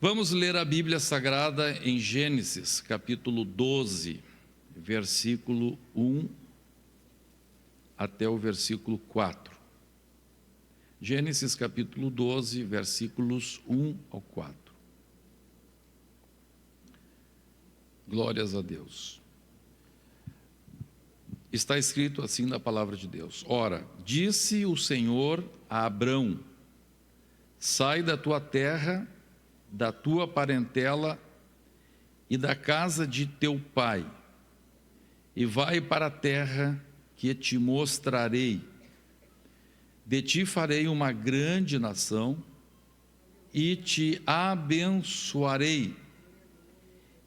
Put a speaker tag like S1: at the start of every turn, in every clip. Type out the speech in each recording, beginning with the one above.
S1: Vamos ler a Bíblia Sagrada em Gênesis, capítulo 12, versículo 1 até o versículo 4. Gênesis, capítulo 12, versículos 1 ao 4. Glórias a Deus. Está escrito assim na palavra de Deus: Ora, disse o Senhor a Abrão: sai da tua terra, da tua parentela e da casa de teu pai, e vai para a terra que te mostrarei. De ti farei uma grande nação, e te abençoarei,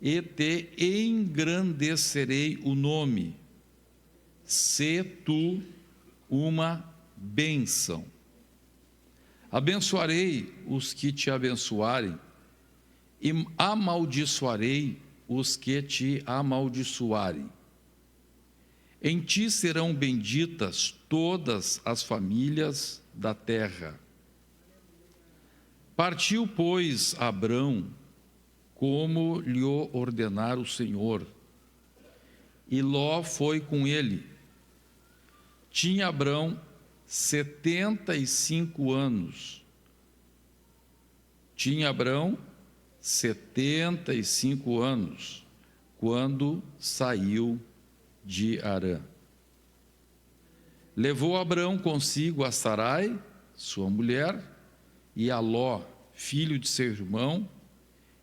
S1: e te engrandecerei o nome. Sê tu uma bênção. Abençoarei os que te abençoarem, e amaldiçoarei os que te amaldiçoarem. Em ti serão benditas todas as famílias da terra. Partiu, pois, Abrão, como lhe ordenara o Senhor, e Ló foi com ele. Tinha Abrão 75 anos. Tinha Abrão 75 anos, quando saiu de Harã. Levou Abrão consigo a Sarai, sua mulher, e a Ló, filho de seu irmão,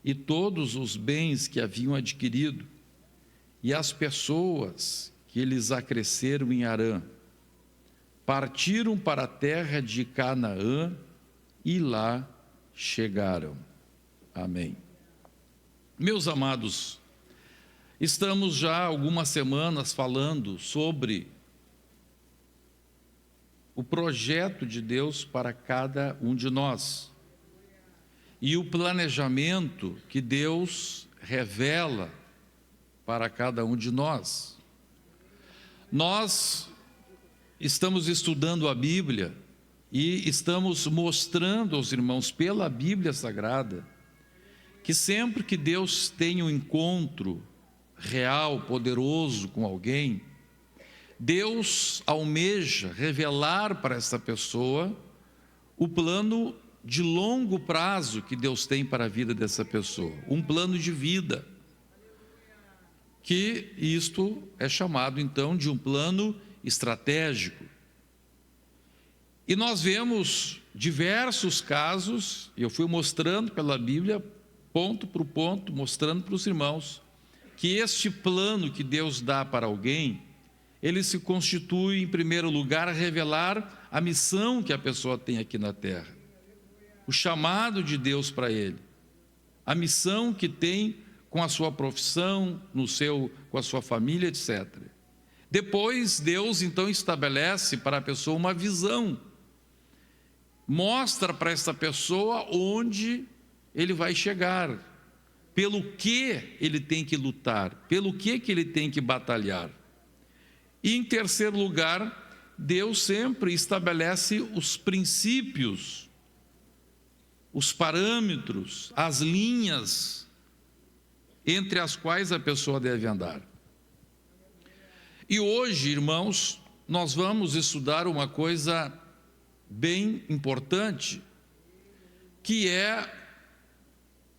S1: e todos os bens que haviam adquirido, e as pessoas que lhes acresceram em Harã. Partiram para a terra de Canaã e lá chegaram. Amém. Meus amados, estamos já há algumas semanas falando sobre o projeto de Deus para cada um de nós e o planejamento que Deus revela para cada um de nós. Nós estamos estudando a Bíblia e estamos mostrando aos irmãos pela Bíblia Sagrada que sempre que Deus tem um encontro real, poderoso com alguém, Deus almeja revelar para essa pessoa o plano de longo prazo que Deus tem para a vida dessa pessoa, um plano de vida, que isto é chamado então de um plano estratégico. E nós vemos diversos casos, e eu fui mostrando pela Bíblia, ponto por ponto, mostrando para os irmãos, que este plano que Deus dá para alguém, ele se constitui, em primeiro lugar, a revelar a missão que a pessoa tem aqui na terra, o chamado de Deus para ele, a missão que tem com a sua profissão, com a sua família, etc. Depois, Deus então estabelece para a pessoa uma visão, mostra para essa pessoa onde ele vai chegar, pelo que ele tem que lutar, pelo que ele tem que batalhar. E em terceiro lugar, Deus sempre estabelece os princípios, os parâmetros, as linhas entre as quais a pessoa deve andar. E hoje, irmãos, nós vamos estudar uma coisa bem importante, que é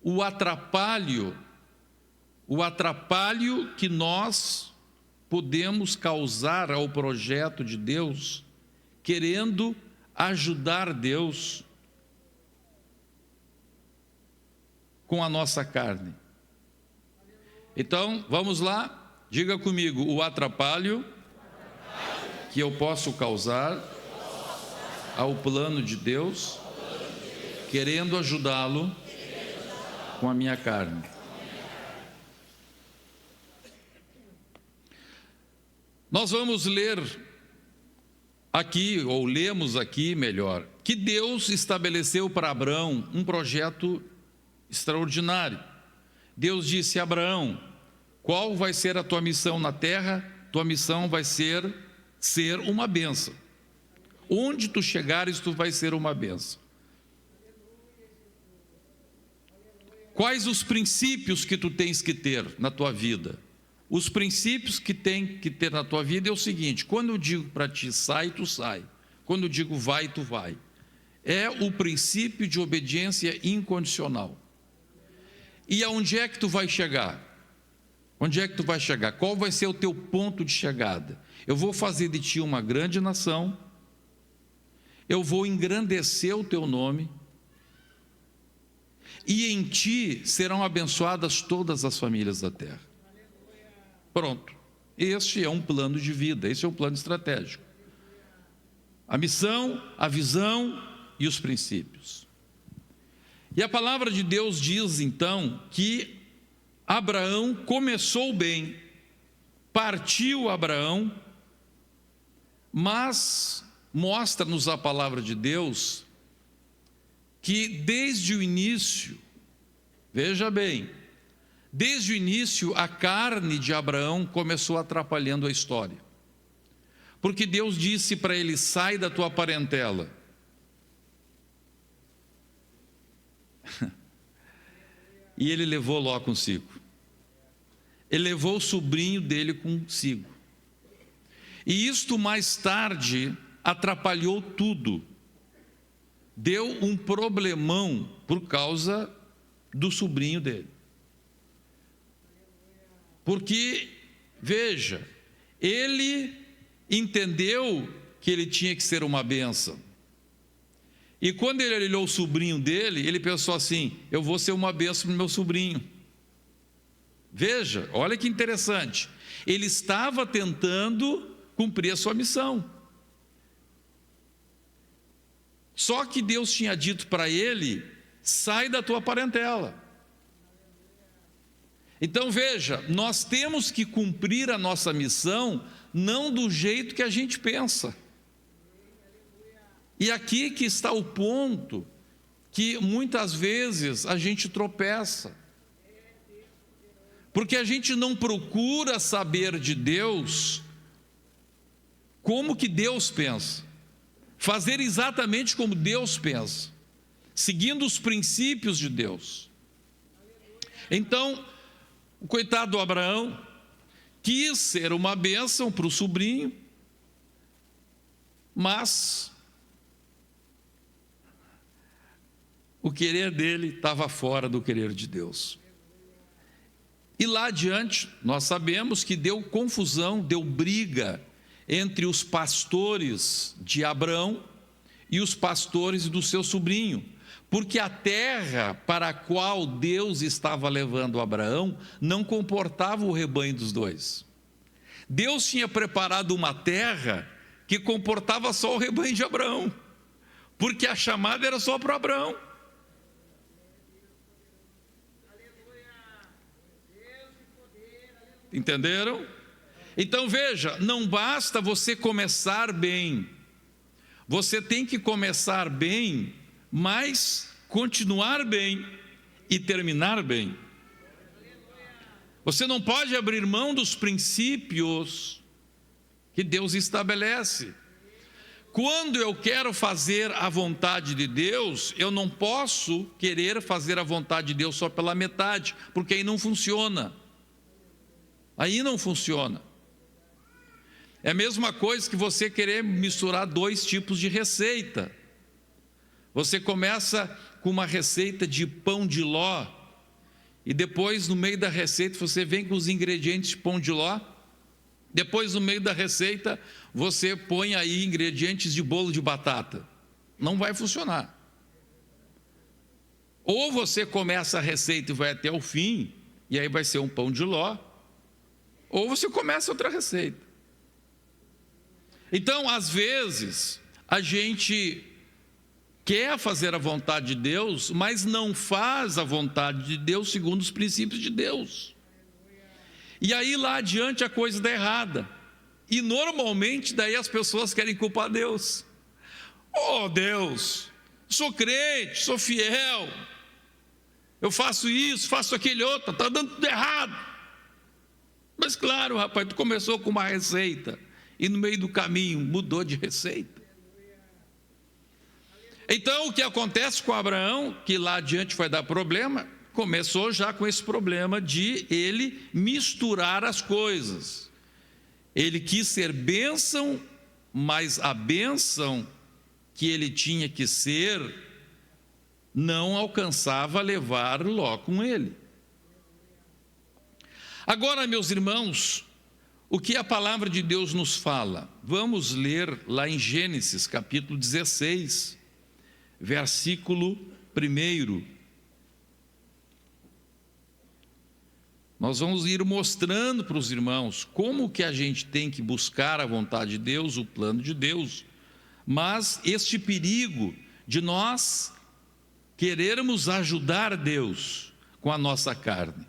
S1: o atrapalho que nós podemos causar ao projeto de Deus, querendo ajudar Deus com a nossa carne. Então, vamos lá, diga comigo: o atrapalho que eu posso causar ao plano de Deus, querendo ajudá-lo com a minha carne. Nós vamos ler aqui, ou lemos aqui melhor, que Deus estabeleceu para Abraão um projeto extraordinário. Deus disse a Abraão: qual vai ser a tua missão na terra? Tua missão vai ser uma bênção. Onde tu chegares, tu vai ser uma bênção. Quais os princípios que tu tens que ter na tua vida? Os princípios que tem que ter na tua vida é o seguinte: quando eu digo para ti sai, tu sai. Quando eu digo vai, tu vai. É o princípio de obediência incondicional. E aonde é que tu vai chegar? Onde é que tu vai chegar? Qual vai ser o teu ponto de chegada? Eu vou fazer de ti uma grande nação, eu vou engrandecer o teu nome, e em ti serão abençoadas todas as famílias da terra. Pronto. Este é um plano de vida, esse é um plano estratégico. A missão, a visão e os princípios. E a palavra de Deus diz então que Abraão começou bem, partiu Abraão, mas mostra-nos a palavra de Deus que desde o início, veja bem, desde o início a carne de Abraão começou atrapalhando a história. Porque Deus disse para ele: sai da tua parentela. E ele levou Ló consigo. Ele levou o sobrinho dele consigo. E isto mais tarde atrapalhou tudo. Deu um problemão por causa do sobrinho dele. Porque, veja, ele entendeu que ele tinha que ser uma bênção. E quando ele olhou o sobrinho dele, ele pensou assim: eu vou ser uma bênção para o meu sobrinho. Veja, olha que interessante. Ele estava tentando cumprir a sua missão. Só que Deus tinha dito para ele: sai da tua parentela. Então veja, nós temos que cumprir a nossa missão não do jeito que a gente pensa. E aqui que está o ponto que muitas vezes a gente tropeça. Porque a gente não procura saber de Deus como que Deus pensa. Fazer exatamente como Deus pensa, seguindo os princípios de Deus. Então, o coitado do Abraão quis ser uma bênção para o sobrinho, mas o querer dele estava fora do querer de Deus. E lá adiante, nós sabemos que deu confusão, deu briga entre os pastores de Abraão e os pastores do seu sobrinho, porque a terra para a qual Deus estava levando Abraão não comportava o rebanho dos dois. Deus tinha preparado uma terra que comportava só o rebanho de Abraão, porque a chamada era só para Abraão. Entenderam? Então veja, não basta você começar bem, você tem que começar bem, mas continuar bem e terminar bem. Você não pode abrir mão dos princípios que Deus estabelece. Quando eu quero fazer a vontade de Deus, eu não posso querer fazer a vontade de Deus só pela metade, porque aí não funciona. Aí não funciona. É a mesma coisa que você querer misturar dois tipos de receita. Você começa com uma receita de pão de ló, e depois no meio da receita você vem com os ingredientes de pão de ló. Depois no meio da receita você põe aí ingredientes de bolo de batata. Não vai funcionar. Ou você começa a receita e vai até o fim, e aí vai ser um pão de ló, ou você começa outra receita. Então, às vezes, a gente quer fazer a vontade de Deus, mas não faz a vontade de Deus segundo os princípios de Deus. E aí lá adiante a coisa dá errada. E normalmente daí as pessoas querem culpar Deus. Oh Deus, sou crente, sou fiel, eu faço isso, faço aquele outro, está dando tudo errado. Mas claro, rapaz, tu começou com uma receita e no meio do caminho mudou de receita. Então o que acontece com Abraão, que lá adiante vai dar problema, começou já com esse problema de ele misturar as coisas. Ele quis ser bênção, mas a bênção que ele tinha que ser não alcançava levar Ló com ele. Agora, meus irmãos, o que a palavra de Deus nos fala? Vamos ler lá em Gênesis, capítulo 16, versículo 1. Nós vamos ir mostrando para os irmãos como que a gente tem que buscar a vontade de Deus, o plano de Deus, mas este perigo de nós querermos ajudar Deus com a nossa carne.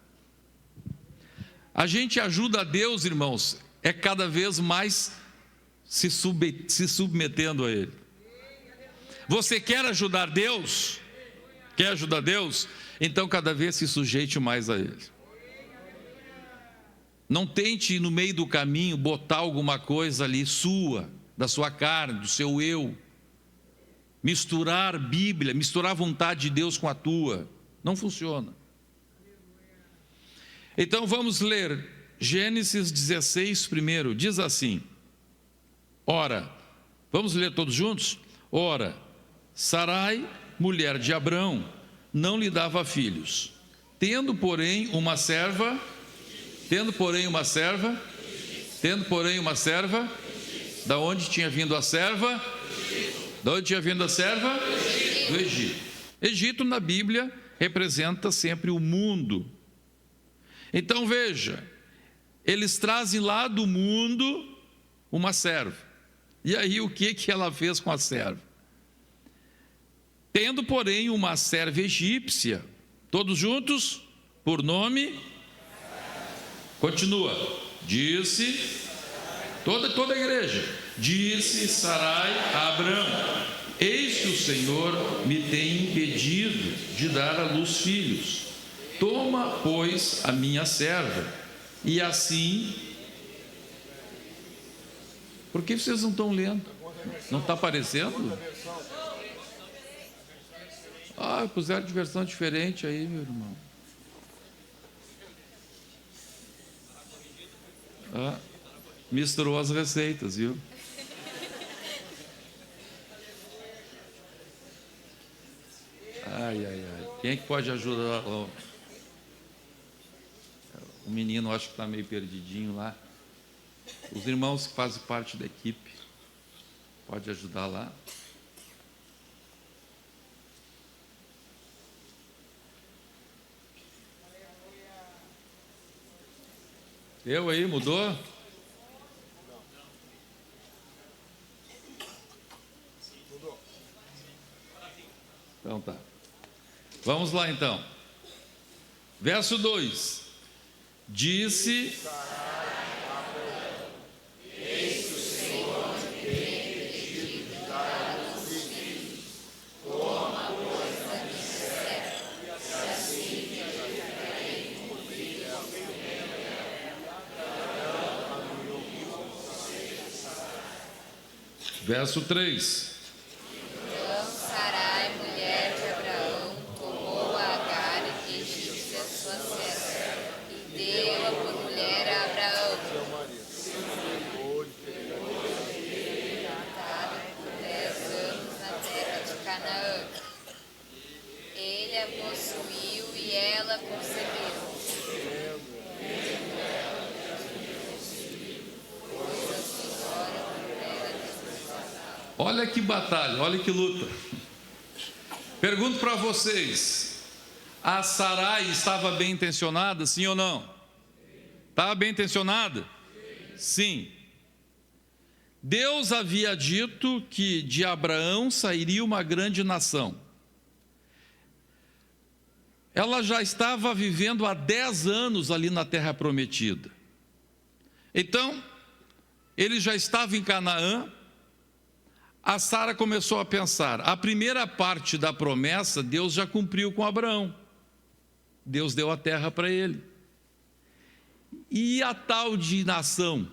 S1: A gente ajuda a Deus, irmãos, é cada vez mais se submetendo a Ele. Você quer ajudar Deus? Quer ajudar Deus? Então cada vez se sujeite mais a Ele. Não tente no meio do caminho botar alguma coisa ali sua, da sua carne, do seu eu. Misturar Bíblia, misturar a vontade de Deus com a tua. Não funciona. Então vamos ler Gênesis 16 primeiro, diz assim: ora, vamos ler todos juntos? Ora, Sarai, mulher de Abrão, não lhe dava filhos, tendo porém uma serva, da onde tinha vindo a serva? Da onde tinha vindo a serva? Do Egito. Egito na Bíblia representa sempre o mundo. Então veja, eles trazem lá do mundo uma serva. E aí o que ela fez com a serva? Tendo, porém, uma serva egípcia, todos juntos, por nome, continua, disse, toda a igreja, disse Sarai a Abrão: eis que o Senhor me tem impedido de dar à luz filhos. Toma, pois, a minha serva, e assim... Por que vocês não estão lendo? Não está aparecendo? Puseram de versão diferente aí, meu irmão. Misturou as receitas, viu? Ai. Quem é que pode ajudar? O menino, acho que está meio perdidinho lá. Os irmãos que fazem parte da equipe, pode ajudar lá. Eu aí, mudou? Então tá. Vamos lá então. Verso 2. Disse...
S2: eis que o Senhor me tem impedido de dar a luz filhos. Toma, pois, a minha serva, e assim me alimentarei com filhos
S1: Verso 3.
S2: Então Sarai, mulher de Abraão, tomou a Agar, egípcia, sua serva, e deu-a por mulher a Abraão. Plantado por 10 anos na terra de Canaã. Ele a possuiu e ela concebeu.
S1: Olha que batalha, olha que luta. Pergunto para vocês: a Sarai estava bem intencionada, sim ou não? Estava bem intencionada? Sim. Deus havia dito que de Abraão sairia uma grande nação. Ela já estava vivendo há 10 anos ali na terra prometida. Então, ele já estava em Canaã. A Sara começou a pensar, a primeira parte da promessa Deus já cumpriu com Abraão. Deus deu a terra para ele. E a tal de nação?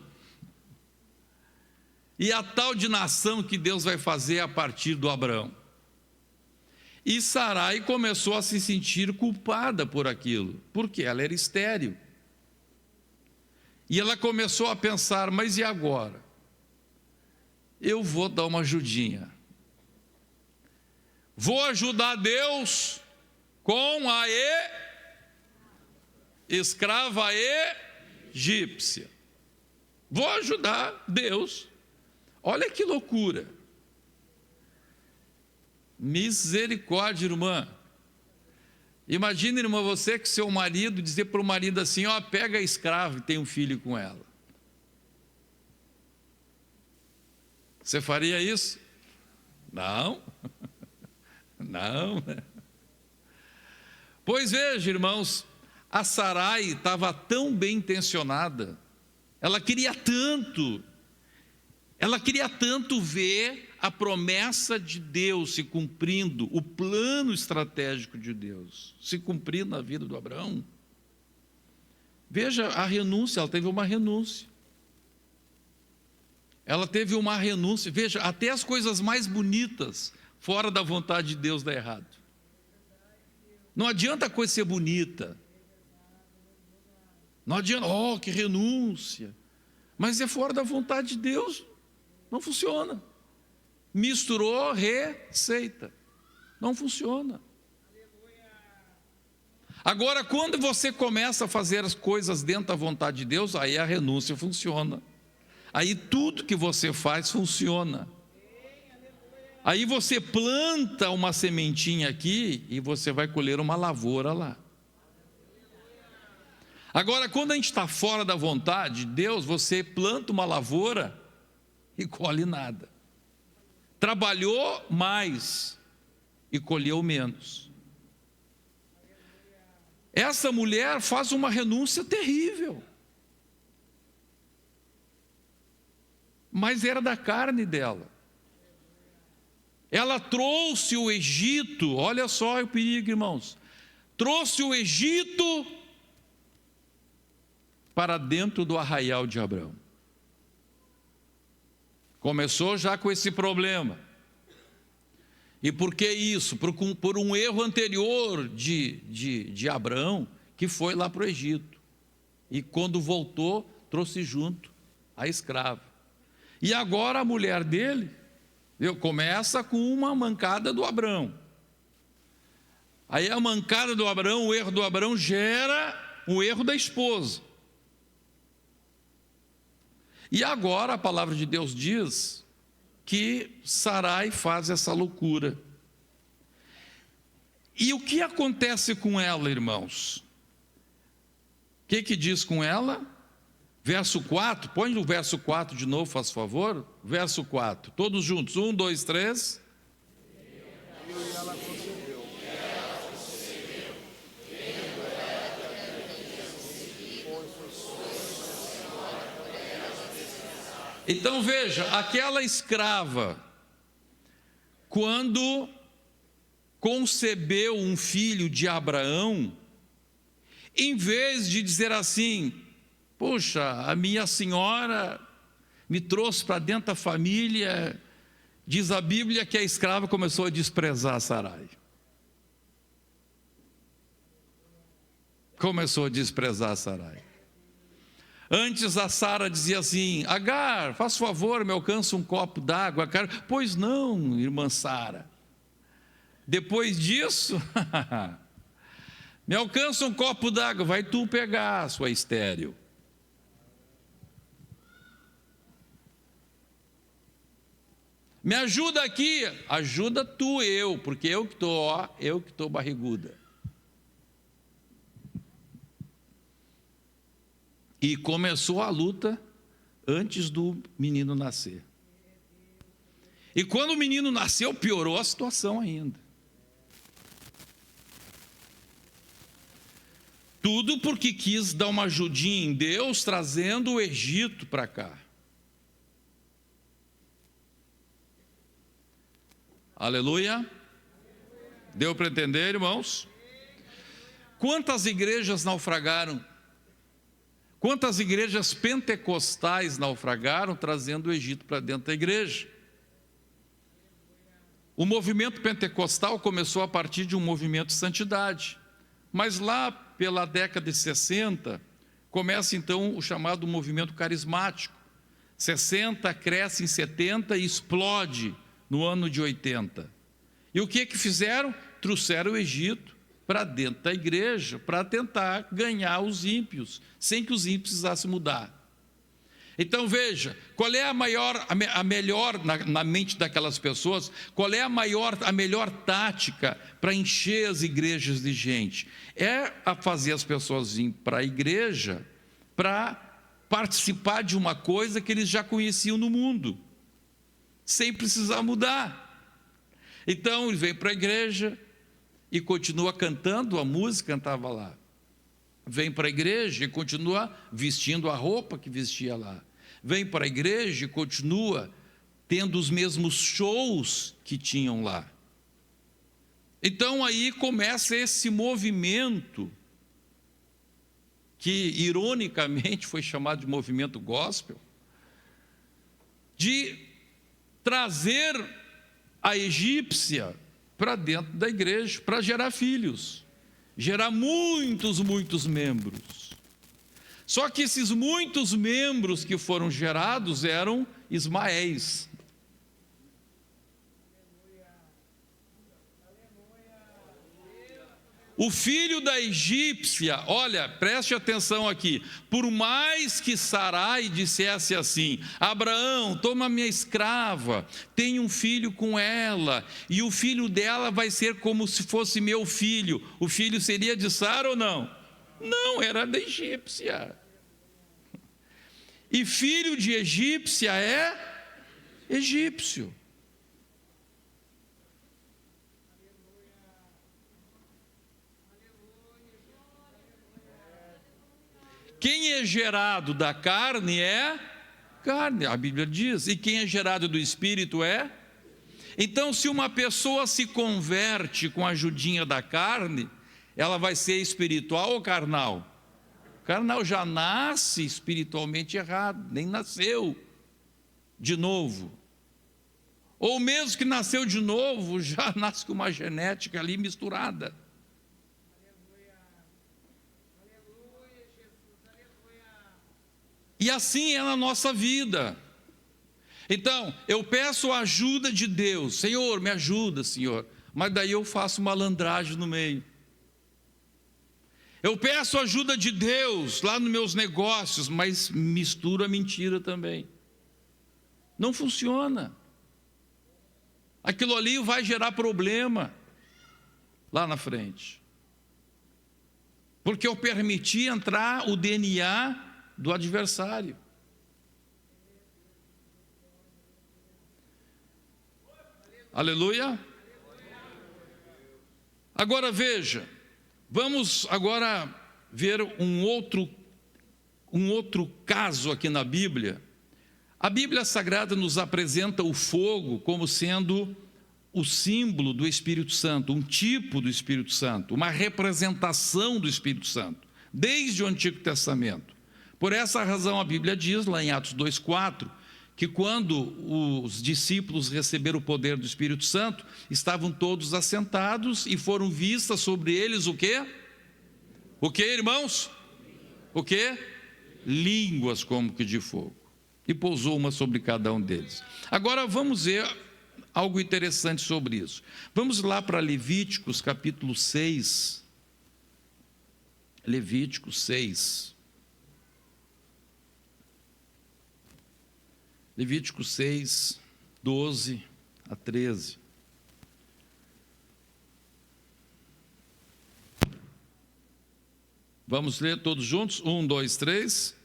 S1: E a tal de nação que Deus vai fazer a partir do Abraão? E Sarai começou a se sentir culpada por aquilo, porque ela era estéril. E ela começou a pensar: mas e agora? Eu vou dar uma ajudinha. Vou ajudar Deus com a escrava egípcia. Vou ajudar Deus. Olha que loucura. Misericórdia, irmã. Imagina, irmã, você que seu marido dizer para o marido assim: ó, pega a escrava e tem um filho com ela. Você faria isso? Não. Não. Pois veja, irmãos, a Sarai estava tão bem intencionada, ela queria tanto ver a promessa de Deus se cumprindo, o plano estratégico de Deus se cumprindo na vida do Abraão. Veja a renúncia, ela teve uma renúncia. Ela teve uma renúncia. Veja, até as coisas mais bonitas, fora da vontade de Deus, dá errado. Não adianta a coisa ser bonita. Não adianta, oh, que renúncia. Mas é fora da vontade de Deus, não funciona. Misturou receita. Não funciona. Agora, quando você começa a fazer as coisas dentro da vontade de Deus, aí a renúncia funciona. Aí tudo que você faz funciona. Aí você planta uma sementinha aqui e você vai colher uma lavoura lá. Agora, quando a gente está fora da vontade de Deus, você planta uma lavoura e colhe nada. Trabalhou mais e colheu menos. Essa mulher faz uma renúncia terrível. Mas era da carne dela. Ela trouxe o Egito, olha só o perigo, irmãos. Trouxe o Egito para dentro do arraial de Abraão. Começou já com esse problema. E por que isso? Por um erro anterior de Abraão, que foi lá para o Egito. E quando voltou, trouxe junto a escrava. E agora a mulher dele começa com uma mancada do Abraão. Aí a mancada do Abraão, o erro do Abraão gera o erro da esposa. E agora a palavra de Deus diz que Sarai faz essa loucura. E o que acontece com ela, irmãos? O que diz com ela? Verso 4, põe o verso 4 de novo, faz favor. Verso 4, todos juntos, 1, 2, 3.
S2: E ela concebeu.
S1: Então veja, aquela escrava, quando concebeu um filho de Abraão, em vez de dizer assim: poxa, a minha senhora me trouxe para dentro da família, diz a Bíblia que a escrava começou a desprezar Sarai. Começou a desprezar Sarai. Antes a Sara dizia assim: Agar, faz favor, me alcança um copo d'água. Pois não, irmã Sara. Depois disso, me alcança um copo d'água, vai tu pegar, sua estéril. Me ajuda aqui, ajuda tu, porque eu que estou barriguda. E começou a luta antes do menino nascer. E quando o menino nasceu, piorou a situação ainda. Tudo porque quis dar uma ajudinha em Deus, trazendo o Egito para cá. Aleluia. Deu para entender, irmãos? Quantas igrejas naufragaram? Quantas igrejas pentecostais naufragaram, trazendo o Egito para dentro da igreja? O movimento pentecostal começou a partir de um movimento de santidade, mas lá pela década de 60, começa então o chamado movimento carismático. 60 cresce em 70 e explode no ano de 80. E o que fizeram? Trouxeram o Egito para dentro da igreja, para tentar ganhar os ímpios, sem que os ímpios precisassem mudar. Então veja, qual é a melhor na mente daquelas pessoas, qual é a melhor tática para encher as igrejas de gente? É a fazer as pessoas virem para a igreja para participar de uma coisa que eles já conheciam no mundo, sem precisar mudar. Então ele vem para a igreja e continua cantando a música que cantava lá. Vem para a igreja e continua vestindo a roupa que vestia lá. Vem para a igreja e continua tendo os mesmos shows que tinham lá. Então aí começa esse movimento, que ironicamente foi chamado de movimento gospel, de trazer a egípcia para dentro da igreja, para gerar filhos, gerar muitos membros. Só que esses muitos membros que foram gerados eram Ismaéis. O filho da egípcia, olha, preste atenção aqui, por mais que Sarai dissesse assim: Abraão, toma minha escrava, tenha um filho com ela, e o filho dela vai ser como se fosse meu filho, o filho seria de Sara ou não? Não, era da egípcia. E filho de egípcia é egípcio. Quem é gerado da carne é carne, a Bíblia diz, e quem é gerado do Espírito é. Então, se uma pessoa se converte com a ajudinha da carne, ela vai ser espiritual ou carnal? Carnal, já nasce espiritualmente errado, nem nasceu de novo. Ou mesmo que nasceu de novo, já nasce com uma genética ali misturada. E assim é na nossa vida. Então, eu peço a ajuda de Deus. Senhor, me ajuda, Senhor. Mas daí eu faço malandragem no meio. Eu peço a ajuda de Deus lá nos meus negócios, mas misturo a mentira também. Não funciona. Aquilo ali vai gerar problema lá na frente. Porque eu permiti entrar o DNA do adversário. Aleluia. Agora veja, vamos agora ver um outro caso aqui na Bíblia. A Bíblia Sagrada nos apresenta o fogo como sendo o símbolo do Espírito Santo, um tipo do Espírito Santo, uma representação do Espírito Santo, desde o Antigo Testamento. Por essa razão a Bíblia diz lá em Atos 2,4, que quando os discípulos receberam o poder do Espírito Santo, estavam todos assentados e foram vistas sobre eles o quê? O quê, irmãos? O quê? Línguas como que de fogo. E pousou uma sobre cada um deles. Agora vamos ver algo interessante sobre isso. Vamos lá para Levíticos capítulo 6. Levíticos 6. Levíticos 6, 12 a 13. Vamos ler todos juntos? 1, 2, 3.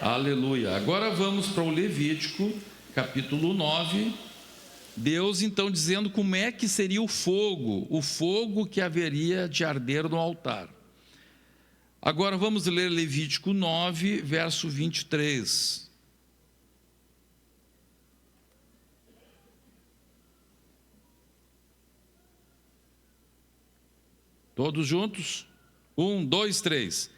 S1: Aleluia. Agora vamos para o Levítico, capítulo 9, Deus então dizendo como é que seria o fogo que haveria de arder no altar. Agora vamos ler Levítico 9, verso 23. Todos juntos? 1, 2, 3.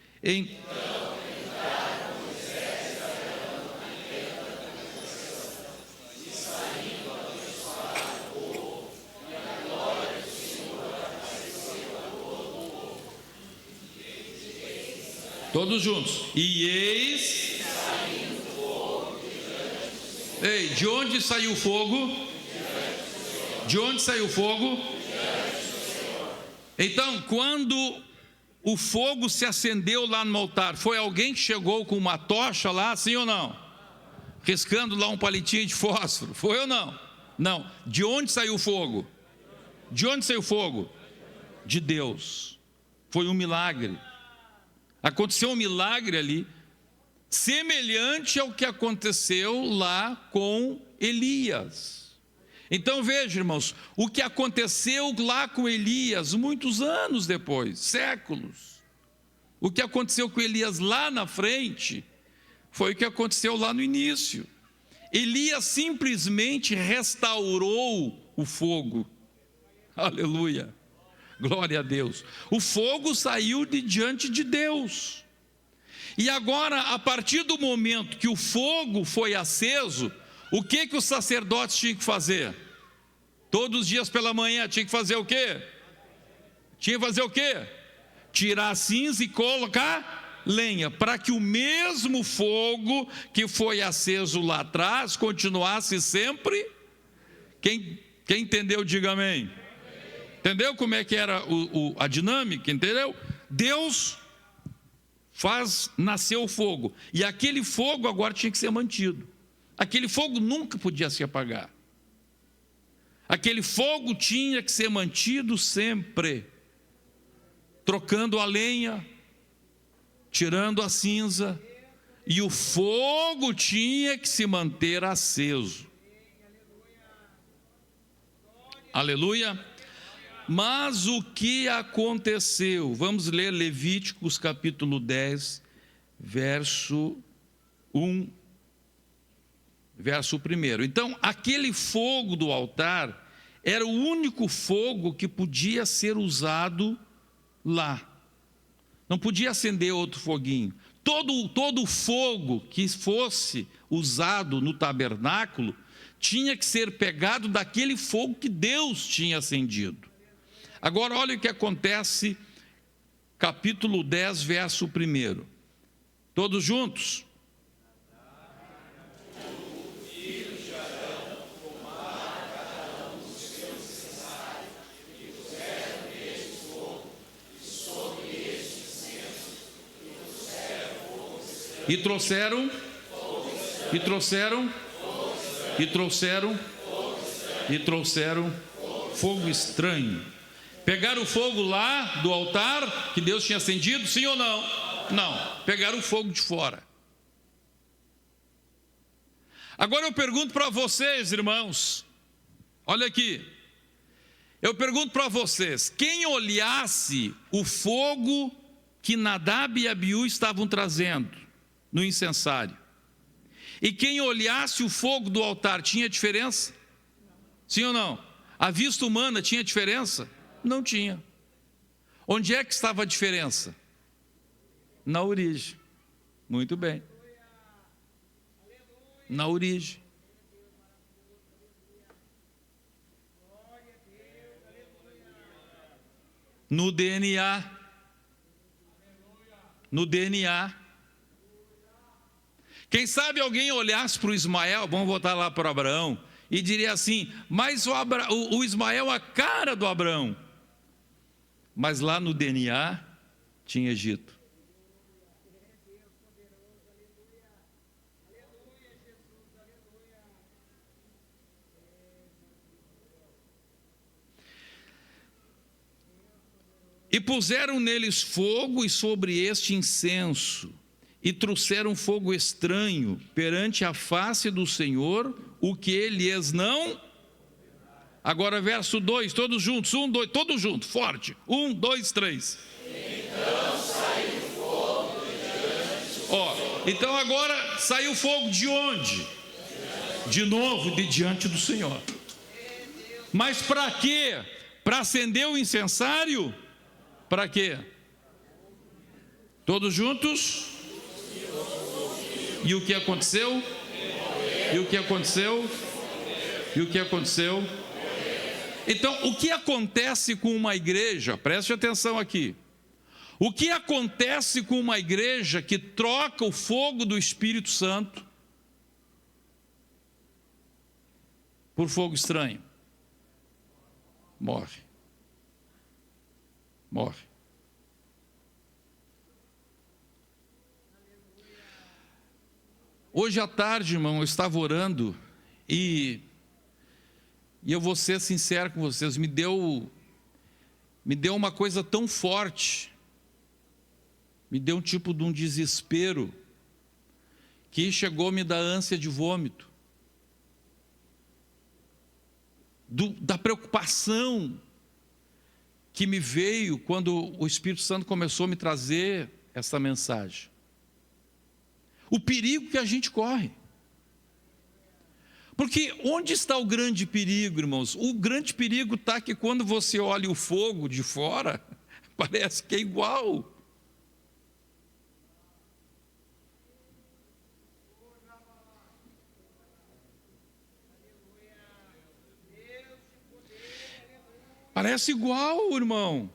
S1: Todos juntos. E eis. Ei, de onde saiu o fogo? De onde saiu o fogo? Então, quando o fogo se acendeu lá no altar, foi alguém que chegou com uma tocha lá, sim ou não? Riscando lá um palitinho de fósforo, foi ou não? Não. De onde saiu o fogo? De onde saiu o fogo? De Deus. Foi um milagre. Aconteceu um milagre ali, semelhante ao que aconteceu lá com Elias. Então veja, irmãos, o que aconteceu lá com Elias, muitos anos depois, séculos. O que aconteceu com Elias lá na frente, foi o que aconteceu lá no início. Elias simplesmente restaurou o fogo. Aleluia. Glória a Deus. O fogo saiu de diante de Deus. E agora, a partir do momento que o fogo foi aceso, o que os sacerdotes tinham que fazer? Todos os dias pela manhã tinha que fazer o quê? Tinha que fazer o quê? Tirar a cinza e colocar lenha, para que o mesmo fogo que foi aceso lá atrás continuasse sempre. Quem entendeu, diga amém. Entendeu como é que era a dinâmica? Entendeu? Deus faz nascer o fogo, e aquele fogo agora tinha que ser mantido. Aquele fogo nunca podia se apagar. Aquele fogo tinha que ser mantido sempre, trocando a lenha, tirando a cinza, e o fogo tinha que se manter aceso. Aleluia. Mas o que aconteceu? Vamos ler Levíticos capítulo 10, verso 1, verso 1. Então, aquele fogo do altar era o único fogo que podia ser usado lá. Não podia acender outro foguinho. Todo fogo que fosse usado no tabernáculo tinha que ser pegado daquele fogo que Deus tinha acendido. Agora olha o que acontece, capítulo 10, verso 1. Todos juntos? E trouxeram fogo estranho. Pegaram o fogo lá do altar que Deus tinha acendido, sim ou não? Não, pegaram o fogo de fora. Agora eu pergunto para vocês, irmãos, olha aqui, eu pergunto para vocês, quem olhasse o fogo que Nadab e Abiú estavam trazendo no incensário, e quem olhasse o fogo do altar, tinha diferença? Sim ou não? A vista humana tinha diferença? Não tinha. Onde é que estava a diferença? Na origem. Muito bem. Na origem. No DNA. No DNA. Quem sabe alguém olhasse para o Ismael, vamos voltar lá para o Abraão, e diria assim, mas o Ismael é a cara do Abraão. Mas lá no DNA tinha Egito. E puseram neles fogo e sobre este incenso, e trouxeram fogo estranho perante a face do Senhor, o que lhes não Agora verso 2, todos juntos, 1, 2, todos juntos, forte. 1, 2, 3.
S2: Então saiu fogo de diante.
S1: Então agora saiu fogo de onde? De novo, de diante do Senhor. Mas para quê? Para acender o incensário? Para quê? Todos juntos? E o que aconteceu? E o que aconteceu? E o que aconteceu? Então, o que acontece com uma igreja? Preste atenção aqui. O que acontece com uma igreja que troca o fogo do Espírito Santo por fogo estranho? Morre. Morre. Hoje à tarde, irmão, eu estava orando e eu vou ser sincero com vocês, me deu uma coisa tão forte, me deu um tipo de um desespero, que chegou a me dar ânsia de vômito, da preocupação que me veio quando o Espírito Santo começou a me trazer essa mensagem. O perigo que a gente corre. Porque onde está o grande perigo, irmãos? O grande perigo está que quando você olha o fogo de fora, parece que é igual. Parece igual, irmão.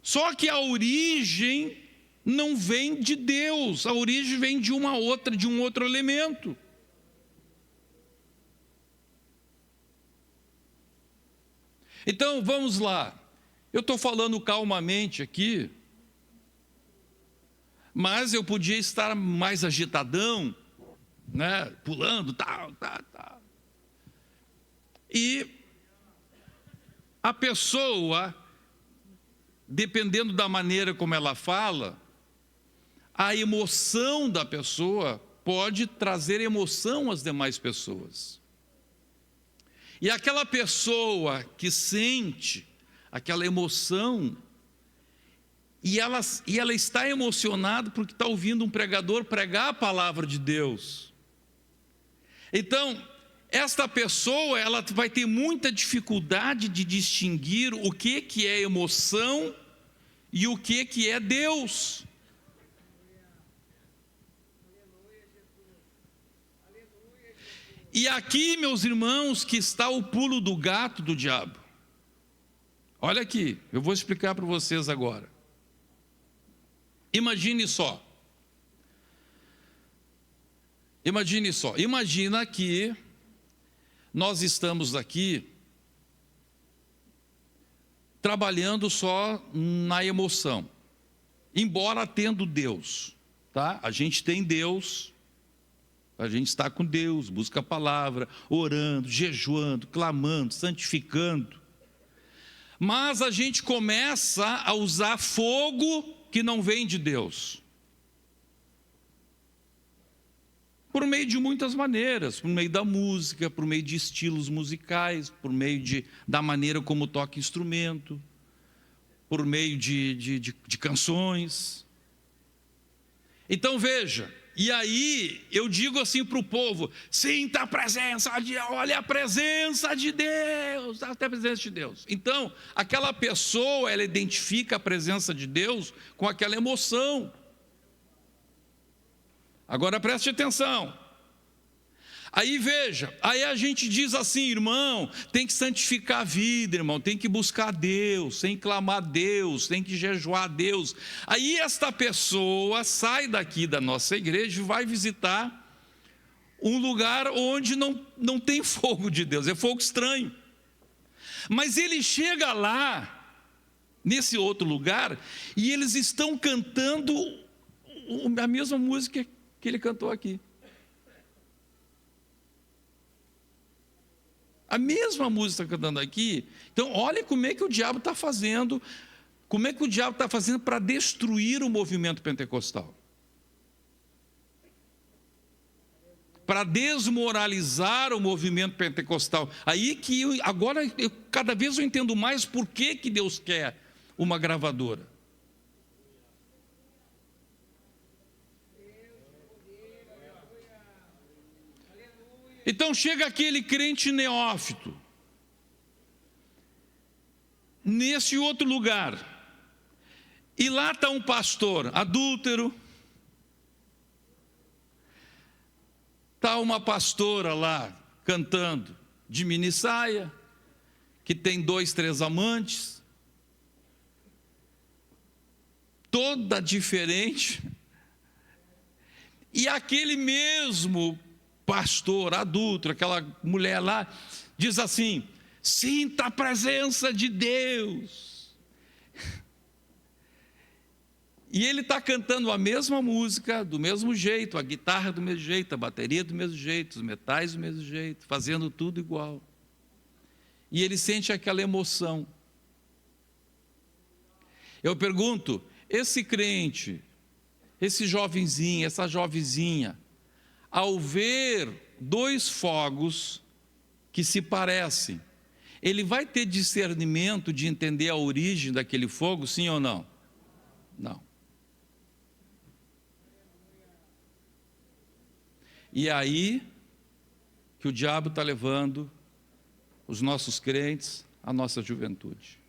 S1: Só que a origem não vem de Deus, a origem vem de um outro elemento. Então, vamos lá. Eu estou falando calmamente aqui, mas eu podia estar mais agitadão, né? Pulando, tal. E a pessoa, dependendo da maneira como ela fala, a emoção da pessoa pode trazer emoção às demais pessoas. E aquela pessoa que sente aquela emoção, e ela está emocionada porque está ouvindo um pregador pregar a palavra de Deus. Então, esta pessoa, ela vai ter muita dificuldade de distinguir o que é emoção e o que é Deus. E aqui, meus irmãos, que está o pulo do gato do diabo. Olha aqui, eu vou explicar para vocês agora. Imagine só. Imagina que nós estamos aqui trabalhando só na emoção, embora tendo Deus, tá? A gente tem Deus, a gente está com Deus, busca a palavra, orando, jejuando, clamando, santificando, mas a gente começa a usar fogo que não vem de Deus, por meio de muitas maneiras, por meio da música, por meio de estilos musicais, por meio da maneira como toca instrumento, por meio de canções. Então veja, e aí eu digo assim para o povo: sinta a presença olha a presença de Deus, até a presença de Deus. Então, aquela pessoa, ela identifica a presença de Deus com aquela emoção. Agora preste atenção. Aí veja, aí a gente diz assim: irmão, tem que santificar a vida, irmão, tem que buscar Deus, tem que clamar a Deus, tem que jejuar a Deus. Aí esta pessoa sai daqui da nossa igreja e vai visitar um lugar onde não tem fogo de Deus, é fogo estranho. Mas ele chega lá, nesse outro lugar, e eles estão cantando a mesma música que ele cantou aqui. A mesma música está cantando aqui. Então, olha como é que o diabo está fazendo, para destruir o movimento pentecostal. para desmoralizar o movimento pentecostal. Aí que cada vez eu entendo mais por que Deus quer uma gravadora. Então chega aquele crente neófito, nesse outro lugar, e lá está um pastor adúltero, está uma pastora lá cantando de minissaia, que tem 2, 3 amantes, toda diferente, e aquele mesmo pastor adúltero, aquela mulher lá, diz assim: sinta a presença de Deus. E ele está cantando a mesma música, do mesmo jeito, a guitarra do mesmo jeito, a bateria do mesmo jeito, os metais do mesmo jeito, fazendo tudo igual. E ele sente aquela emoção. Eu pergunto, esse crente, esse jovenzinho, essa jovenzinha, ao ver 2 fogos que se parecem, ele vai ter discernimento de entender a origem daquele fogo, sim ou não? Não. E é aí que o diabo está levando os nossos crentes, a nossa juventude.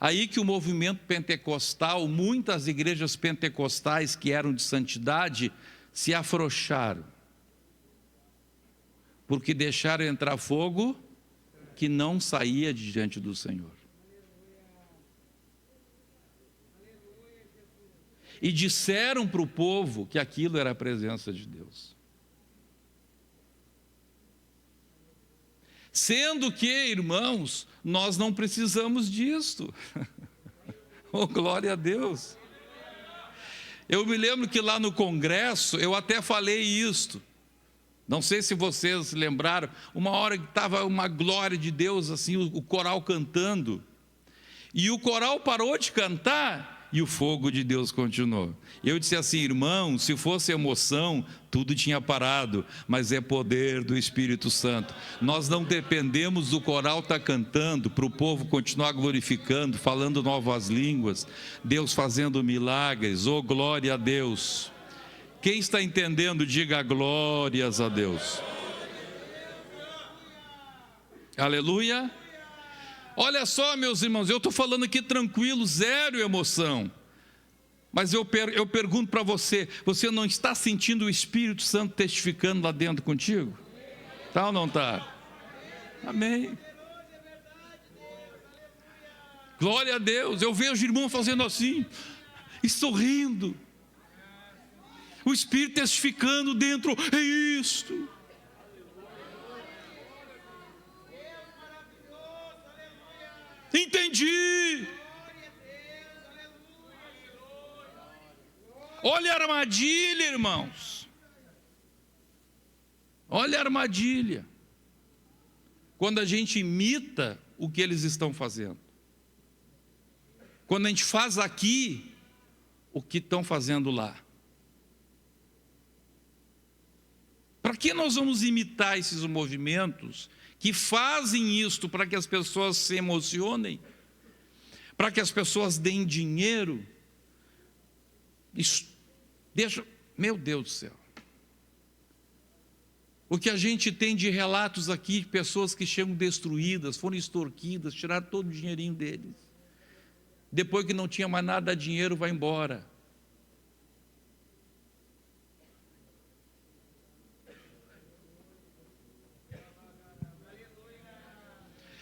S1: Aí que o movimento pentecostal, muitas igrejas pentecostais que eram de santidade, se afrouxaram, porque deixaram entrar fogo que não saía de diante do Senhor. E disseram para o povo que aquilo era a presença de Deus. Sendo que, irmãos, nós não precisamos disto. Oh, glória a Deus. Eu me lembro que lá no congresso, eu até falei isto. Não sei se vocês lembraram, uma hora que estava uma glória de Deus, assim, o coral cantando. E o coral parou de cantar e o fogo de Deus continuou. Eu disse assim: irmão, se fosse emoção, tudo tinha parado, mas é poder do Espírito Santo. Nós não dependemos do coral estar cantando para o povo continuar glorificando, falando novas línguas, Deus fazendo milagres. Oh, glória a Deus. Quem está entendendo, diga glórias a Deus. Aleluia. Olha só, meus irmãos, eu estou falando aqui tranquilo, zero emoção. Mas eu pergunto para você, você não está sentindo o Espírito Santo testificando lá dentro contigo? Tá ou não está? Amém. Glória a Deus. Eu vejo o irmão fazendo assim, e sorrindo. O Espírito testificando dentro, é isto. Entendi. Olha a armadilha, irmãos. Olha a armadilha. Quando a gente imita o que eles estão fazendo. Quando a gente faz aqui o que estão fazendo lá. Para que nós vamos imitar esses movimentos que fazem isto para que as pessoas se emocionem, para que as pessoas deem dinheiro? Isso deixa, meu Deus do céu. O que a gente tem de relatos aqui de pessoas que chegam destruídas, foram extorquidas, tiraram todo o dinheirinho deles. Depois que não tinha mais nada de dinheiro, vai embora.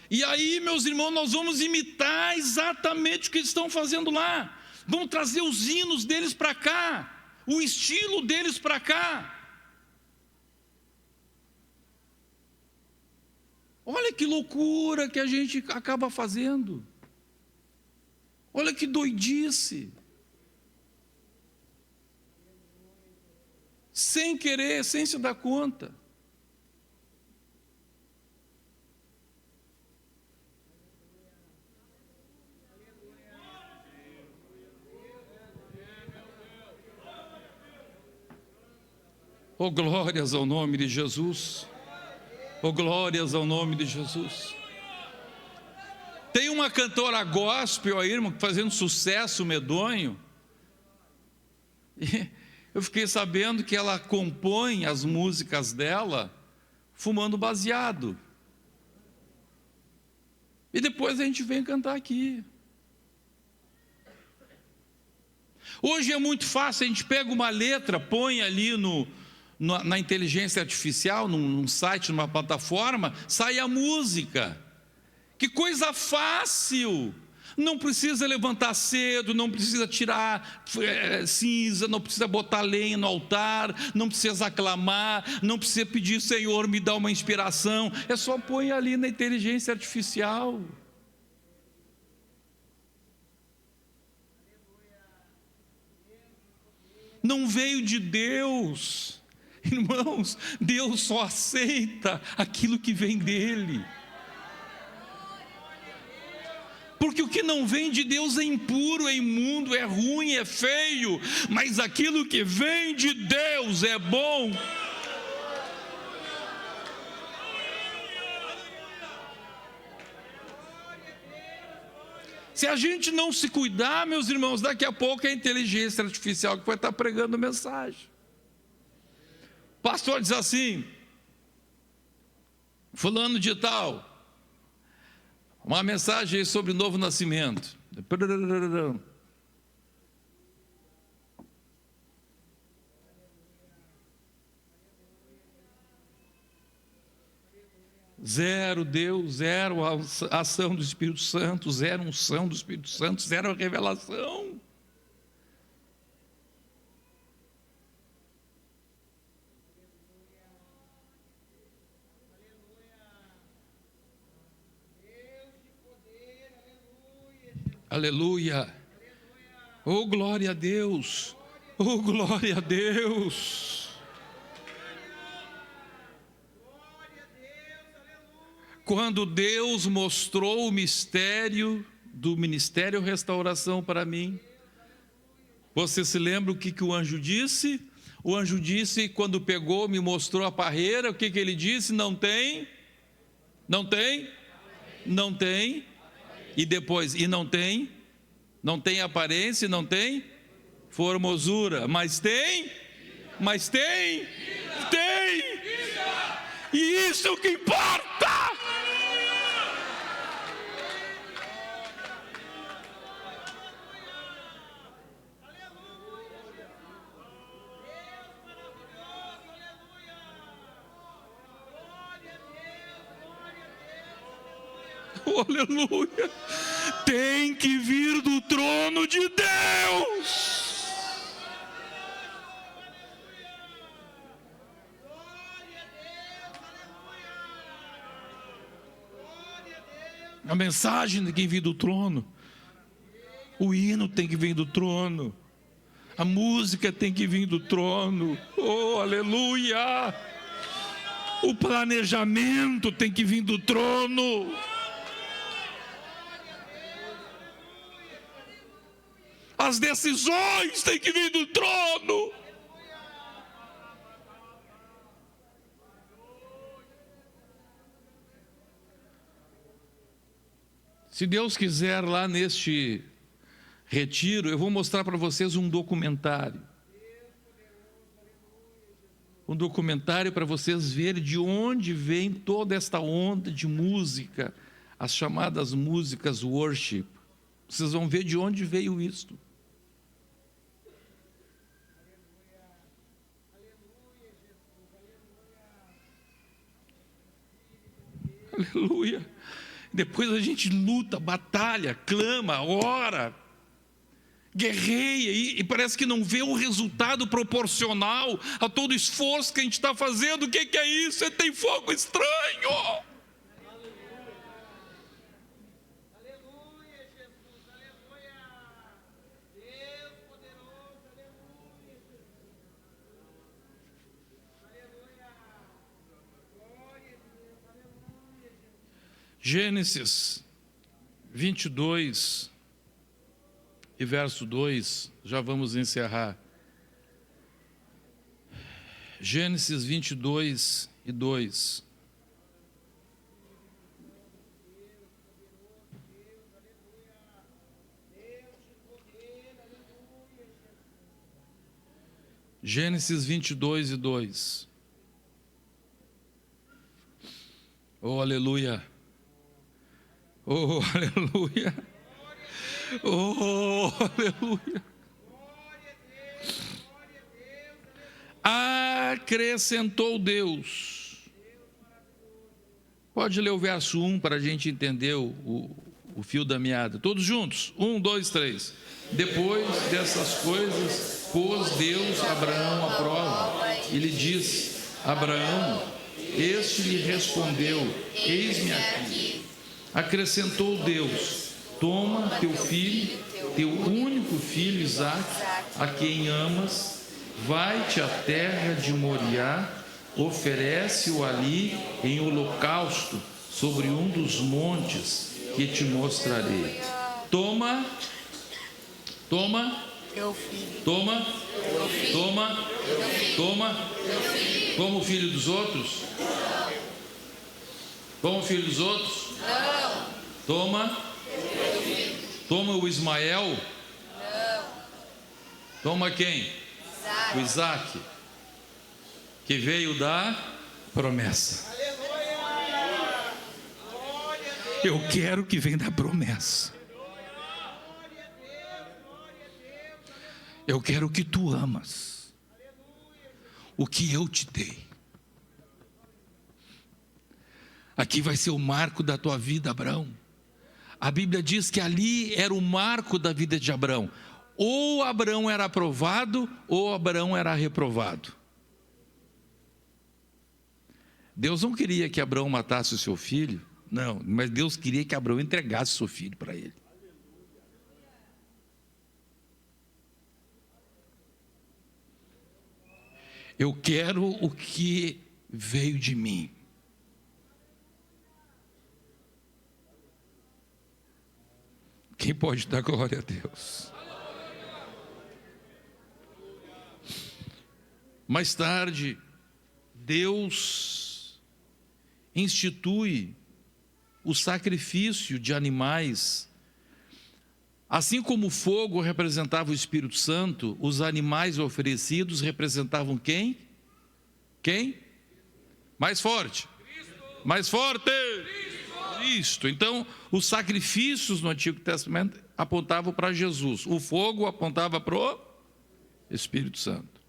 S1: E aí, meus irmãos, nós vamos imitar exatamente o que eles estão fazendo lá. Vamos trazer os hinos deles para cá, o estilo deles para cá. Olha que loucura que a gente acaba fazendo. Olha que doidice. Sem querer, sem se dar conta. Oh, glórias ao nome de Jesus. Oh, glórias ao nome de Jesus. Tem uma cantora gospel aí, irmão, fazendo sucesso medonho. E eu fiquei sabendo que ela compõe as músicas dela fumando baseado. E depois a gente vem cantar aqui. Hoje é muito fácil, a gente pega uma letra, põe ali na inteligência artificial, num site, numa plataforma, sai a música. Que coisa fácil! Não precisa levantar cedo, não precisa tirar cinza, não precisa botar lenha no altar, não precisa aclamar, não precisa pedir, Senhor, me dá uma inspiração. É só põe ali na inteligência artificial. Não veio de Deus. Irmãos, Deus só aceita aquilo que vem dele. Porque o que não vem de Deus é impuro, é imundo, é ruim, é feio. Mas aquilo que vem de Deus é bom. Se a gente não se cuidar, meus irmãos, daqui a pouco é a inteligência artificial que vai estar pregando mensagem. O pastor diz assim: fulano de tal, uma mensagem sobre novo nascimento. Zero Deus, zero a ação do Espírito Santo, zero unção do Espírito Santo, zero revelação. Aleluia. Oh, glória a Deus. Oh, glória a Deus. Quando Deus mostrou o mistério do Ministério Restauração para mim, você se lembra o que o anjo disse? O anjo disse, quando pegou, me mostrou a parreira, o que ele disse? Não tem? Não tem? Não tem? E depois, e não tem? Não tem aparência, não tem formosura, mas tem? Mas tem? Tem! E isso que importa! Oh, aleluia! Tem que vir do trono de Deus. A mensagem tem que vir do trono. O hino tem que vir do trono. A música tem que vir do trono. Oh, aleluia! O planejamento tem que vir do trono. As decisões têm que vir do trono. Se Deus quiser, lá neste retiro, eu vou mostrar para vocês um documentário. Um documentário para vocês verem de onde vem toda esta onda de música, as chamadas músicas worship. Vocês vão ver de onde veio isto. Aleluia. Depois a gente luta, batalha, clama, ora, guerreia e parece que não vê o resultado proporcional a todo o esforço que a gente está fazendo. O que é isso? Você tem fogo estranho. Gênesis 22 e verso 2, já vamos encerrar. Gênesis 22:2. Gênesis 22:2. Oh, aleluia. Oh, aleluia. Oh, aleluia. Acrescentou Deus. Pode ler o verso 1 para a gente entender o fio da meada. Todos juntos. 1, 2, 3. Depois dessas coisas, pôs Deus Abraão à prova e lhe disse: Abraão, este lhe respondeu: eis-me aqui. Acrescentou Deus: toma teu filho, teu único filho Isaque, a quem amas, vai-te à terra de Moriá, oferece-o ali em holocausto sobre um dos montes que te mostrarei. Toma
S2: Teu filho.
S1: Toma como filho dos outros? Como filho dos outros?
S2: Não.
S1: Toma o Ismael?
S2: Não.
S1: Toma quem? O Isaque, que veio da promessa. Eu quero que venha da promessa. Eu quero que tu amas o que eu te dei. Aqui vai ser o marco da tua vida, Abraão. A Bíblia diz que ali era o marco da vida de Abraão. Ou Abraão era aprovado, ou Abraão era reprovado. Deus não queria que Abraão matasse o seu filho, não, mas Deus queria que Abraão entregasse o seu filho para ele. Eu quero o que veio de mim. Quem pode dar glória a Deus? Mais tarde, Deus institui o sacrifício de animais. Assim como o fogo representava o Espírito Santo, os animais oferecidos representavam quem? Quem? Mais forte. Mais forte. Cristo. Então, os sacrifícios no Antigo Testamento apontavam para Jesus. O fogo apontava para o Espírito Santo.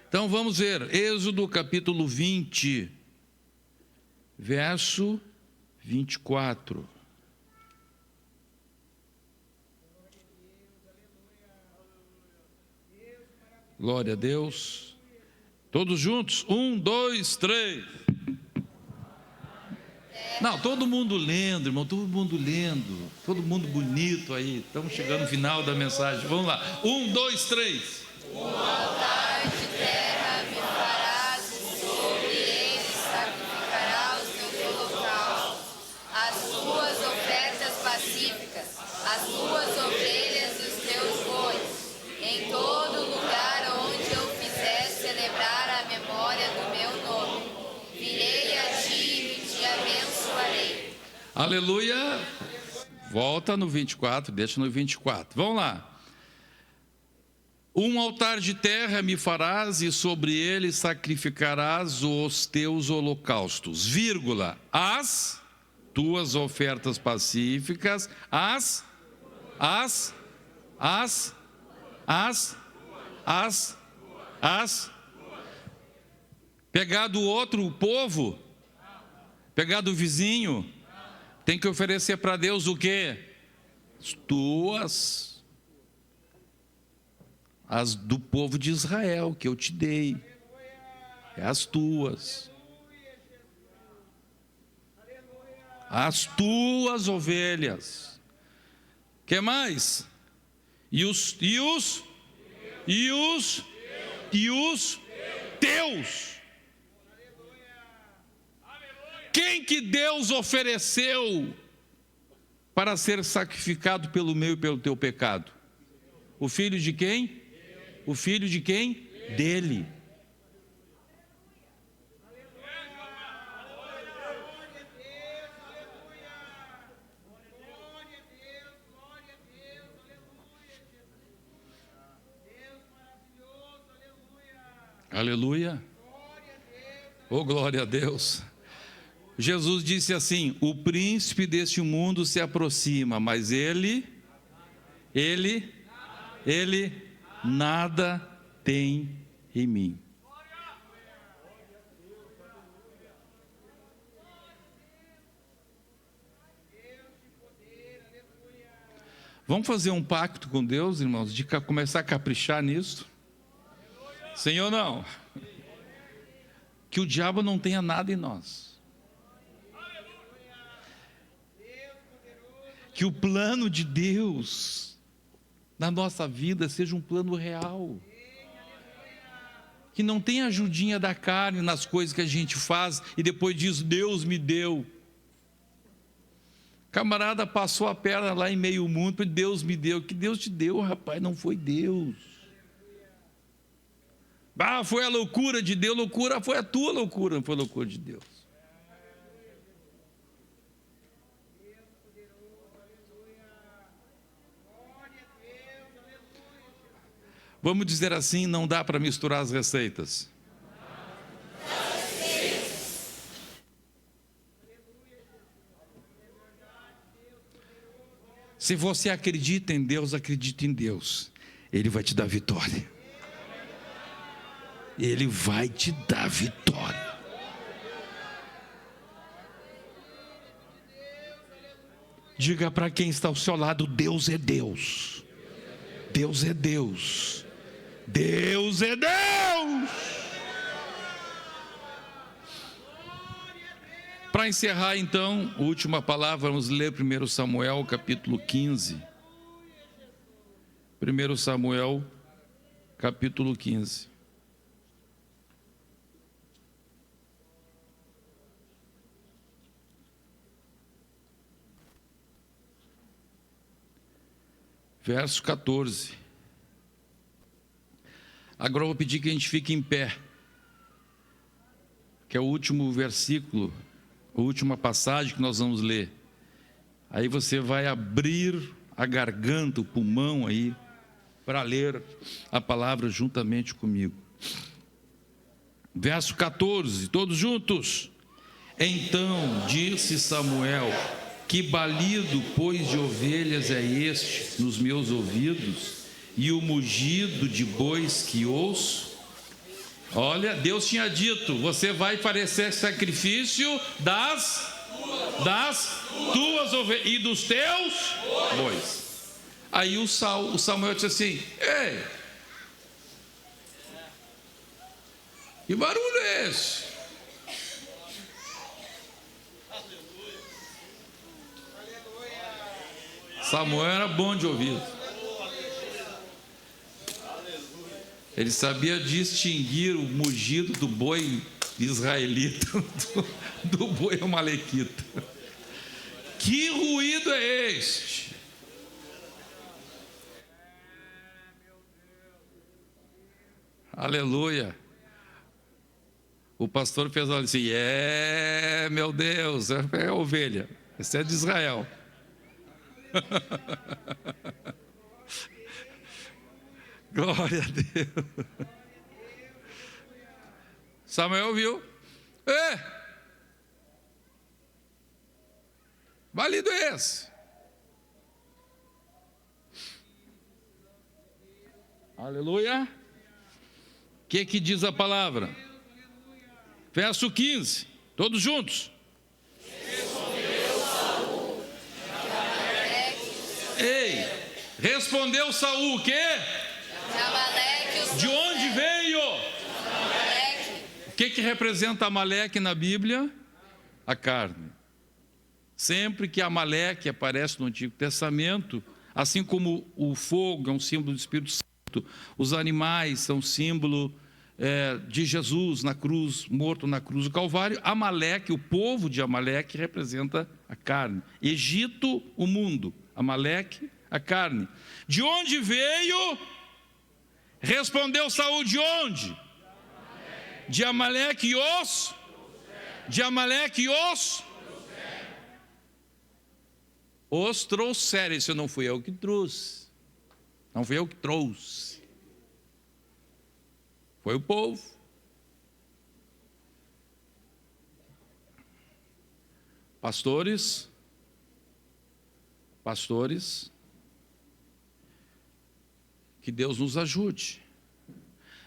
S1: Então, vamos ver. Êxodo capítulo 20, verso 24. Glória a Deus. Todos juntos? 1, 2, 3. Não, todo mundo lendo, irmão, todo mundo lendo. Todo mundo bonito aí. Estamos chegando no final da mensagem. Vamos lá. 1, 2, 3.
S2: Um altar de terra me farás, e sobre ele sacrificarás os teus holocaustos, as tuas ofertas pacíficas, as tuas ovelhas e os teus bois, em todo lugar onde eu fizer celebrar a memória do meu nome. Virei a ti e te abençoarei.
S1: Aleluia. Volta no 24, deixa no 24. Vamos lá. Um altar de terra me farás e sobre ele sacrificarás os teus holocaustos, vírgula, as tuas ofertas pacíficas, pegar do outro povo, pegar do vizinho, tem que oferecer para Deus o quê? As tuas. As do povo de Israel que eu te dei, é as tuas ovelhas. Que mais? E os teus. Quem que Deus ofereceu para ser sacrificado pelo meu e pelo teu pecado? O filho de quem? O filho de quem? dele. Aleluia. Oh, glória a Deus. Jesus disse assim: o príncipe deste mundo se aproxima, mas ele nada tem em mim. Vamos fazer um pacto com Deus, irmãos, de começar a caprichar nisso? Sim ou não? Que o diabo não tenha nada em nós. Que o plano de Deus na nossa vida seja um plano real. Que não tenha ajudinha da carne nas coisas que a gente faz e depois diz: Deus me deu. Camarada passou a perna lá em meio mundo, Deus me deu. Que Deus te deu, rapaz, não foi Deus. Foi a loucura de Deus, loucura foi a tua loucura, não foi a loucura de Deus. Vamos dizer assim, não dá para misturar as receitas. Se você acredita em Deus, acredita em Deus. Ele vai te dar vitória. Ele vai te dar vitória. Diga para quem está ao seu lado: Deus é Deus. Deus é Deus. Deus é Deus. Para encerrar então, a última palavra, vamos ler 1 Samuel capítulo 15. 1 Samuel capítulo 15. Verso 14. Agora eu vou pedir que a gente fique em pé, que é o último versículo, a última passagem que nós vamos ler. Aí você vai abrir a garganta, o pulmão aí, para ler a palavra juntamente comigo. Verso 14, todos juntos. Então disse Samuel: que balido, pois, de ovelhas é este nos meus ouvidos, e o mugido de bois que ouço? Olha, Deus tinha dito: você vai parecer sacrifício das tuas ovelhas e dos teus bois. Aí o Samuel disse assim: ei, que barulho é esse? Samuel era bom de ouvido. Ele sabia distinguir o mugido do boi israelita do boi amalequita. Que ruído é este? Aleluia. O pastor fez assim: meu Deus, é a ovelha, essa é de Israel. Glória a Deus. Samuel viu: balido é esse? Aleluia. O que diz a palavra? Verso 15, todos juntos. Ei, respondeu Saul: o quê? De onde veio? O que representa Amaleque na Bíblia? A carne. Sempre que Amaleque aparece no Antigo Testamento, assim como o fogo é um símbolo do Espírito Santo, os animais são símbolo de Jesus na cruz, morto na cruz do Calvário, Amaleque, o povo de Amaleque, representa a carne. Egito, o mundo. Amaleque, a carne. De onde veio? Respondeu Saul: de onde? De Amaleque os trouxeram. Isso não fui eu que trouxe. Não fui eu que trouxe. Foi o povo. Pastores, que Deus nos ajude.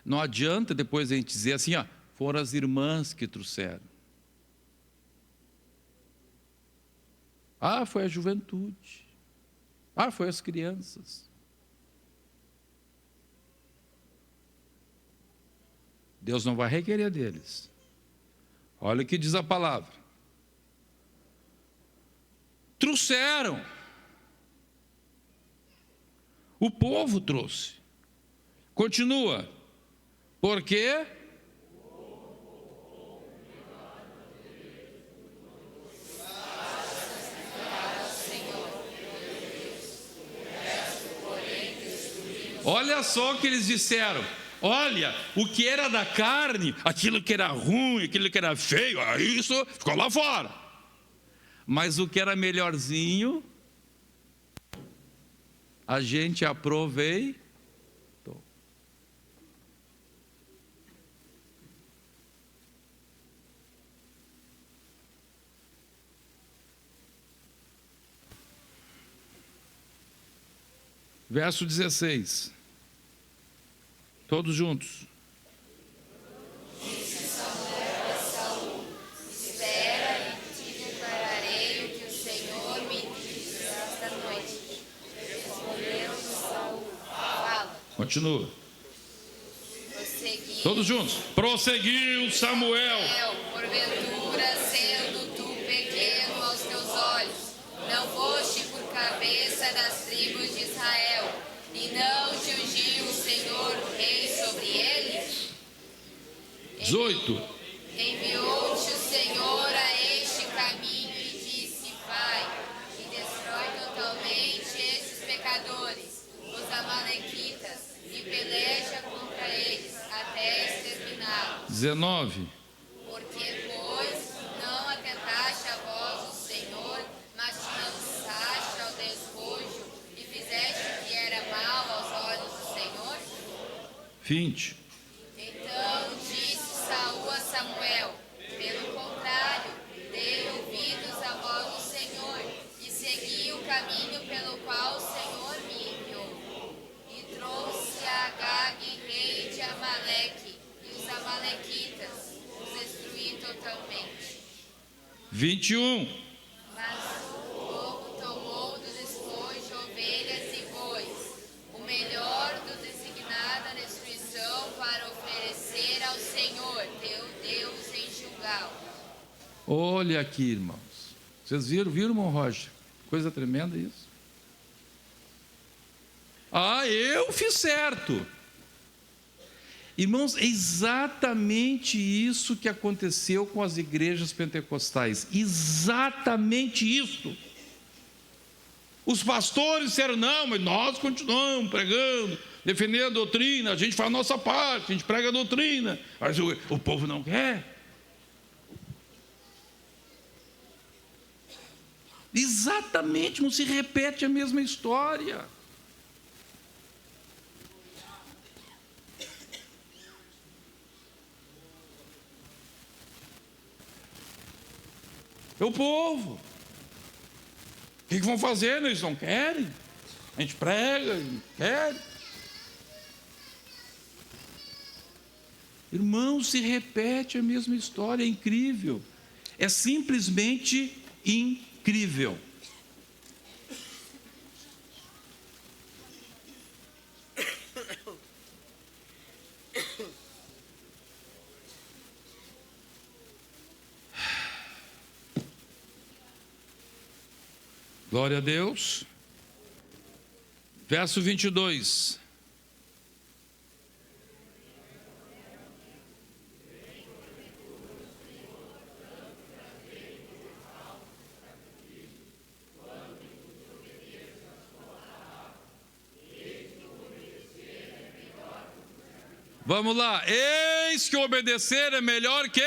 S1: Não adianta depois a gente dizer assim, ó, foram as irmãs que trouxeram. Ah, foi a juventude. Ah, foi as crianças. Deus não vai requerer deles. Olha o que diz a palavra. Trouxeram. O povo trouxe. Continua. Por quê? Olha só o que eles disseram. Olha, o que era da carne, aquilo que era ruim, aquilo que era feio, isso ficou lá fora. Mas o que era melhorzinho, a gente aproveitou. Verso 16. Todos juntos.
S2: Disse Samuel a Saul: espera e te declararei o que o Senhor me disse esta noite. Respondeu Saul: fala.
S1: Continua.
S2: Prosseguiu.
S1: Todos juntos. Prosseguiu Samuel.
S2: Porventura, sendo tu pequeno aos teus olhos, não foste por cabeça das tribos de Israel, e não te ungiu o Senhor rei sobre eles?
S1: 18.
S2: Enviou-te o Senhor a este caminho e disse: vai, e destrói totalmente esses pecadores, os amalequitas, e peleja contra eles, até exterminá-los.
S1: 19.
S2: Porque, pois, não atentaste à voz do Senhor, mas te lançaste ao despojo, e fizeste o que era mal aos olhos do Senhor?
S1: 20.
S2: Então disse Saul a Samuel: pelo contrário, dei ouvidos à voz do Senhor, e segui o caminho pelo qual o Senhor me enviou. E trouxe a Agag, rei de Amaleque, e os amalequitas, os destruí totalmente.
S1: 21.
S2: Mas o povo tomou do despojo ovelhas e bois, o melhor do designado à destruição, para oferecer ao Senhor, teu Deus, em Gilgal.
S1: Olha aqui, irmãos. Vocês viram, irmão Roger? Coisa tremenda isso. Ah, eu fiz certo. Irmãos, é exatamente isso que aconteceu com as igrejas pentecostais. Exatamente isso. Os pastores disseram: não, mas nós continuamos pregando, defendendo a doutrina, a gente faz a nossa parte, a gente prega a doutrina, mas o povo não quer. Exatamente, não se repete a mesma história. É o povo. O que vão fazer? Eles não querem. A gente prega, não quer. Irmãos, se repete a mesma história, é incrível. É simplesmente incrível. Glória a Deus. Verso 22. Vamos lá. Eis que obedecer é melhor que...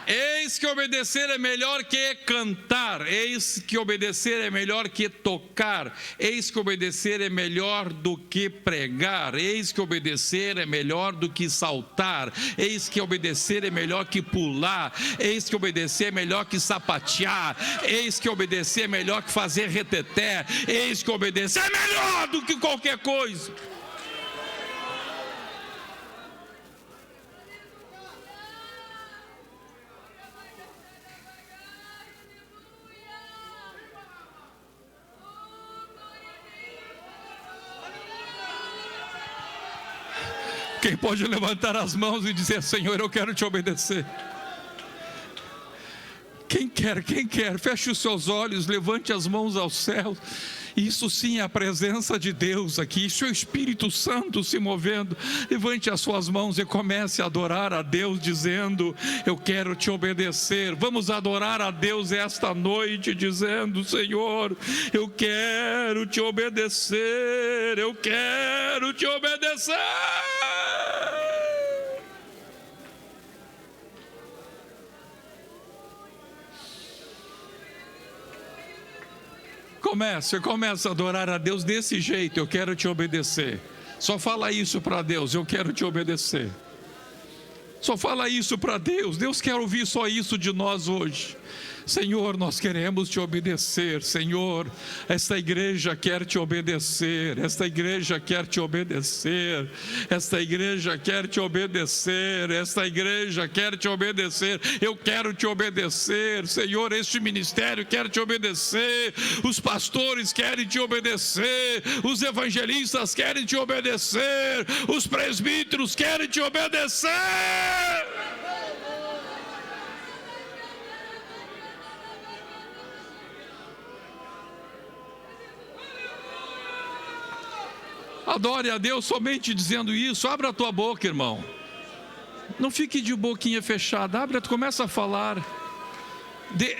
S1: Eis que obedecer é melhor que cantar. Eis que obedecer é melhor que tocar. Eis que obedecer é melhor do que pregar. Eis que obedecer é melhor do que saltar. Eis que obedecer é melhor que pular. Eis que obedecer é melhor que sapatear. Eis que obedecer é melhor que fazer reteté. Eis que obedecer é melhor do que qualquer coisa. Quem pode levantar as mãos e dizer: Senhor, eu quero te obedecer? Quem quer, feche os seus olhos, levante as mãos aos céus. Isso sim é a presença de Deus aqui, isso é o Espírito Santo se movendo. Levante as suas mãos e comece a adorar a Deus, dizendo: eu quero te obedecer. Vamos adorar a Deus esta noite, dizendo: Senhor, eu quero te obedecer, eu quero te obedecer. Comece a adorar a Deus desse jeito: eu quero te obedecer. Só fala isso para Deus: eu quero te obedecer. Só fala isso para Deus. Deus quer ouvir só isso de nós hoje. Senhor, nós queremos te obedecer. Senhor, esta igreja quer te obedecer. Esta igreja quer te obedecer. Esta igreja quer te obedecer. Esta igreja quer te obedecer. Eu quero te obedecer. Senhor, este ministério quer te obedecer. Os pastores querem te obedecer. Os evangelistas querem te obedecer. Os presbíteros querem te obedecer. Adore a Deus somente dizendo isso. Abra a tua boca, irmão. Não fique de boquinha fechada. Começa a falar.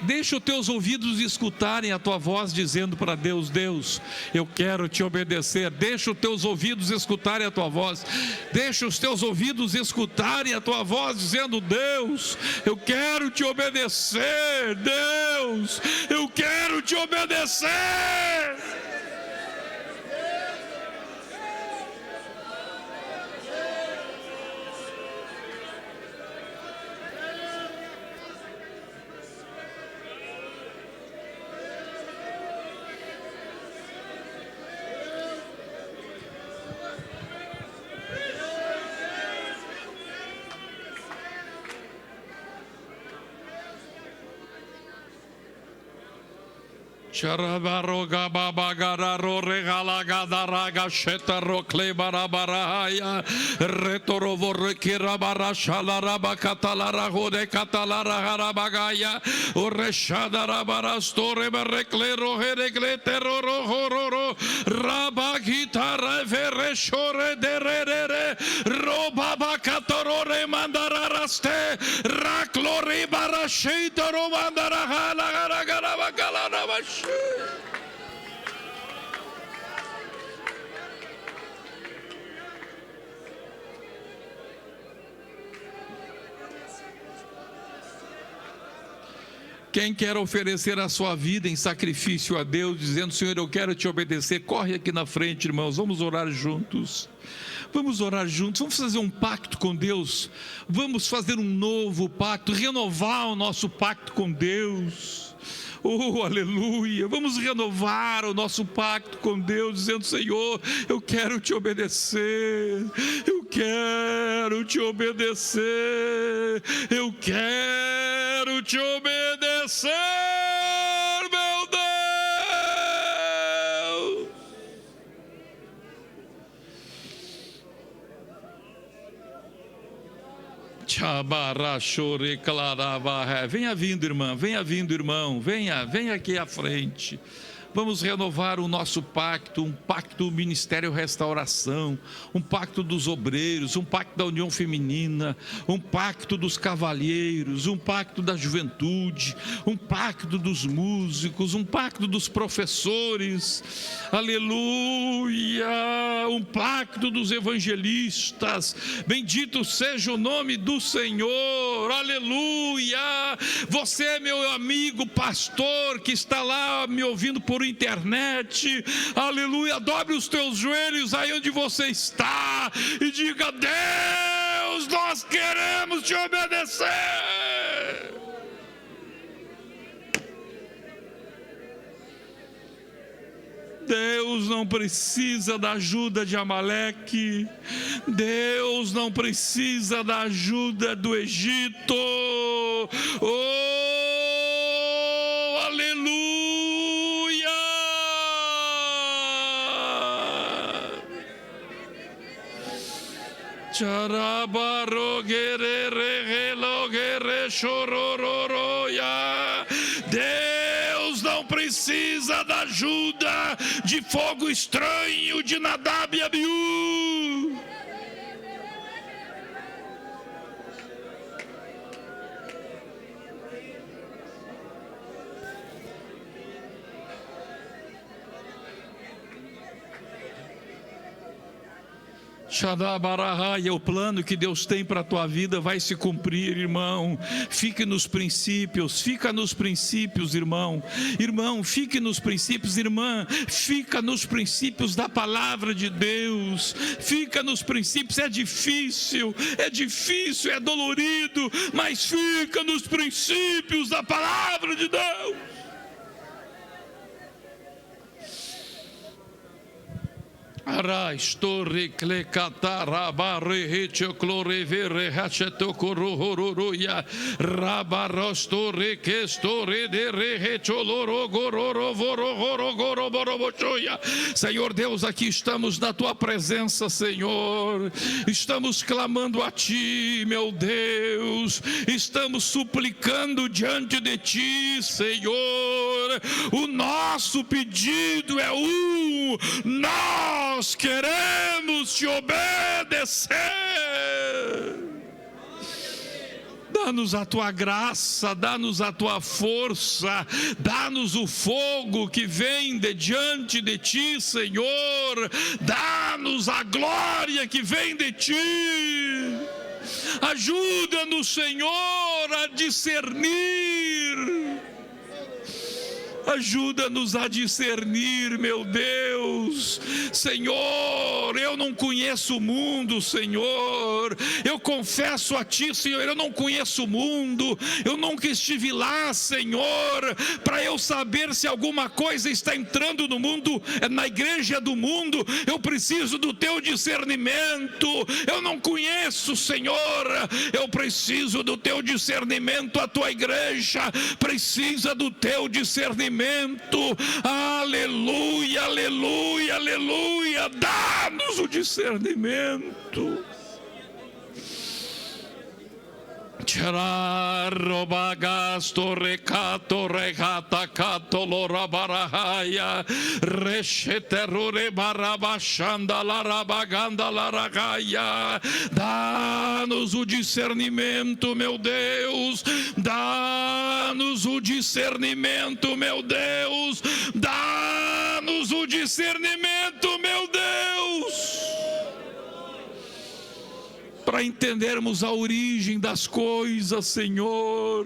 S1: Deixa os teus ouvidos escutarem a tua voz dizendo para Deus: Deus, eu quero te obedecer. Deixa os teus ouvidos escutarem a tua voz. Deixa os teus ouvidos escutarem a tua voz dizendo: Deus, eu quero te obedecer. Deus, eu quero te obedecer. Charabaroga babagararo regalagada shetaro klebarabaraia retorovo rekirabara shalaraba katalara hode katalara harabagaya oreshada rabarastore bereklero heregletero hororo rabagita revereshore derere robabakatorore mandararaste raklori barashitoro mandarahala garagarabakalarabash. Quem quer oferecer a sua vida em sacrifício a Deus, dizendo: Senhor, eu quero te obedecer, corre aqui na frente, irmãos, vamos orar juntos. Vamos orar juntos, vamos fazer um pacto com Deus, vamos fazer um novo pacto, renovar o nosso pacto com Deus. Oh, aleluia, vamos renovar o nosso pacto com Deus, dizendo: Senhor, eu quero te obedecer, eu quero te obedecer, eu quero te obedecer, meu Deus. Venha vindo, irmã, venha vindo, irmão, venha aqui à frente. Vamos renovar o nosso pacto, um pacto do Ministério Restauração, um pacto dos obreiros, um pacto da União Feminina, um pacto dos cavalheiros, um pacto da juventude, um pacto dos músicos, um pacto dos professores, aleluia, um pacto dos evangelistas. Bendito seja o nome do Senhor, aleluia. Você é meu amigo pastor que está lá me ouvindo por internet, aleluia, dobre os teus joelhos aí onde você está e diga: Deus, nós queremos te obedecer. Deus não precisa da ajuda de Amaleque, Deus não precisa da ajuda do Egito, oh, aleluia. Deus não precisa da ajuda de fogo estranho de Nadab e Abiú. Shadabarahai, o plano que Deus tem para a tua vida vai se cumprir, irmão. Fique nos princípios, fica nos princípios, irmão. Irmão, fique nos princípios, irmã, fica nos princípios da palavra de Deus. Fica nos princípios, é difícil, é dolorido, mas fica nos princípios da palavra de Deus. Arastorre clecatarabarre hechoclorevere hachetocorohoroya rabarostorre questore de rehecholorogororovorohorogorobochoya. Senhor Deus, aqui estamos na tua presença, Senhor. Estamos clamando a ti, meu Deus. Estamos suplicando diante de ti, Senhor. O nosso pedido é nós queremos te obedecer. Dá-nos a tua graça, dá-nos a tua força, dá-nos o fogo que vem de diante de ti, Senhor. Dá-nos a glória que vem de ti. Ajuda-nos, Senhor, a discernir. Ajuda-nos a discernir, meu Deus. Senhor, eu não conheço o mundo, Senhor. Eu confesso a ti, Senhor, eu não conheço o mundo. Eu nunca estive lá, Senhor, para eu saber se alguma coisa está entrando no mundo, na igreja do mundo. Eu preciso do teu discernimento. Eu não conheço, Senhor. Eu preciso do teu discernimento. A tua igreja precisa do teu discernimento. Aleluia, aleluia, aleluia. Dá-nos o discernimento. Chararobagasto recato regata catolorabarahaya recheterure barabachanda larabaganda laragaya. Dá-nos o discernimento, meu Deus. Dá-nos o discernimento, meu Deus. Dá-nos o discernimento, meu Deus, para entendermos a origem das coisas, Senhor.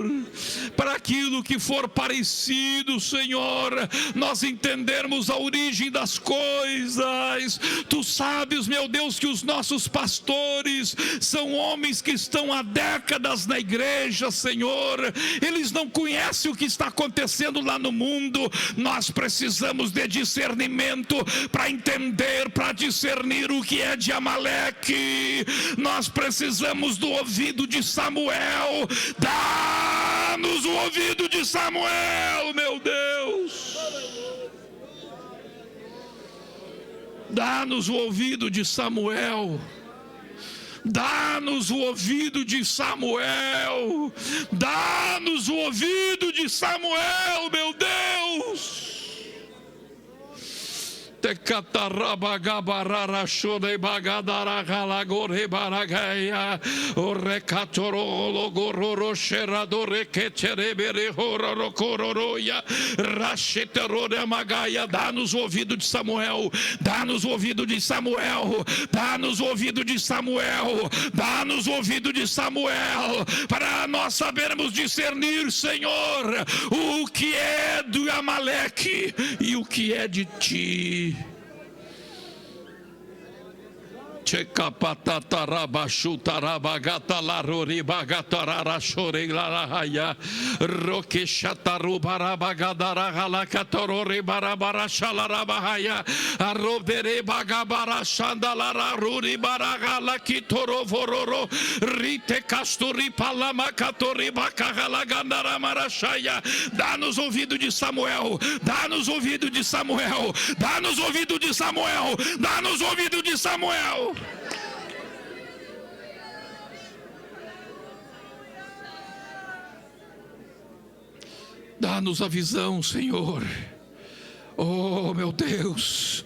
S1: Para aquilo que for parecido, Senhor, nós entendermos a origem das coisas. Tu sabes, meu Deus, que os nossos pastores são homens que estão há décadas na igreja, Senhor. Eles não conhecem o que está acontecendo lá no mundo. Nós precisamos de discernimento para entender, para discernir o que é de Amaleque. Nós precisamos do ouvido de Samuel. Dá-nos o ouvido de Samuel, meu Deus. Dá-nos o ouvido de Samuel. Dá-nos o ouvido de Samuel. Dá-nos o ouvido de Samuel, meu Deus. te catarabagabarara chore bagadaragalagore baragaya o recatorolo gororo cheradore que terebere hororo cororoia racheterore magaia. Dá-nos o ouvido de Samuel, dá-nos o ouvido de Samuel, dá-nos o ouvido de Samuel, dá-nos o ouvido de Samuel, para nós sabermos discernir, Senhor, o que é do Amaleque e o que é de ti. Dá-nos ouvido de Samuel, dá-nos ouvido de Samuel, dá-nos ouvido de Samuel, dá-nos ouvido de Samuel. Dá-nos a visão, Senhor. Oh, meu Deus.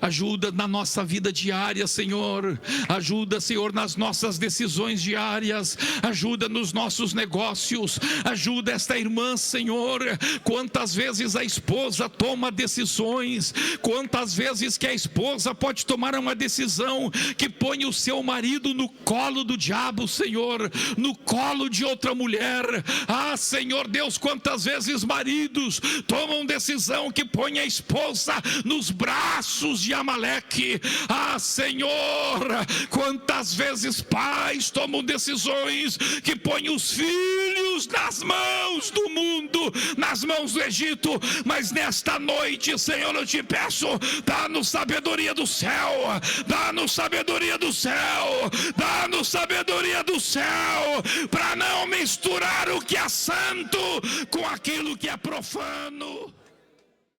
S1: Ajuda na nossa vida diária, Senhor. Ajuda, Senhor, nas nossas decisões diárias. Ajuda nos nossos negócios. Ajuda esta irmã, Senhor. Quantas vezes a esposa toma decisões, quantas vezes que a esposa pode tomar uma decisão que põe o seu marido no colo do diabo, Senhor, no colo de outra mulher. Ah, Senhor Deus, quantas vezes maridos tomam decisão que põe a esposa nos braços de Amaleque. Ah, Senhor, quantas vezes pais tomam decisões que põem os filhos nas mãos do mundo, nas mãos do Egito. Mas nesta noite, Senhor, eu te peço, dá-nos sabedoria do céu, dá-nos sabedoria do céu, dá-nos sabedoria do céu, para não misturar o que é santo com aquilo que é profano.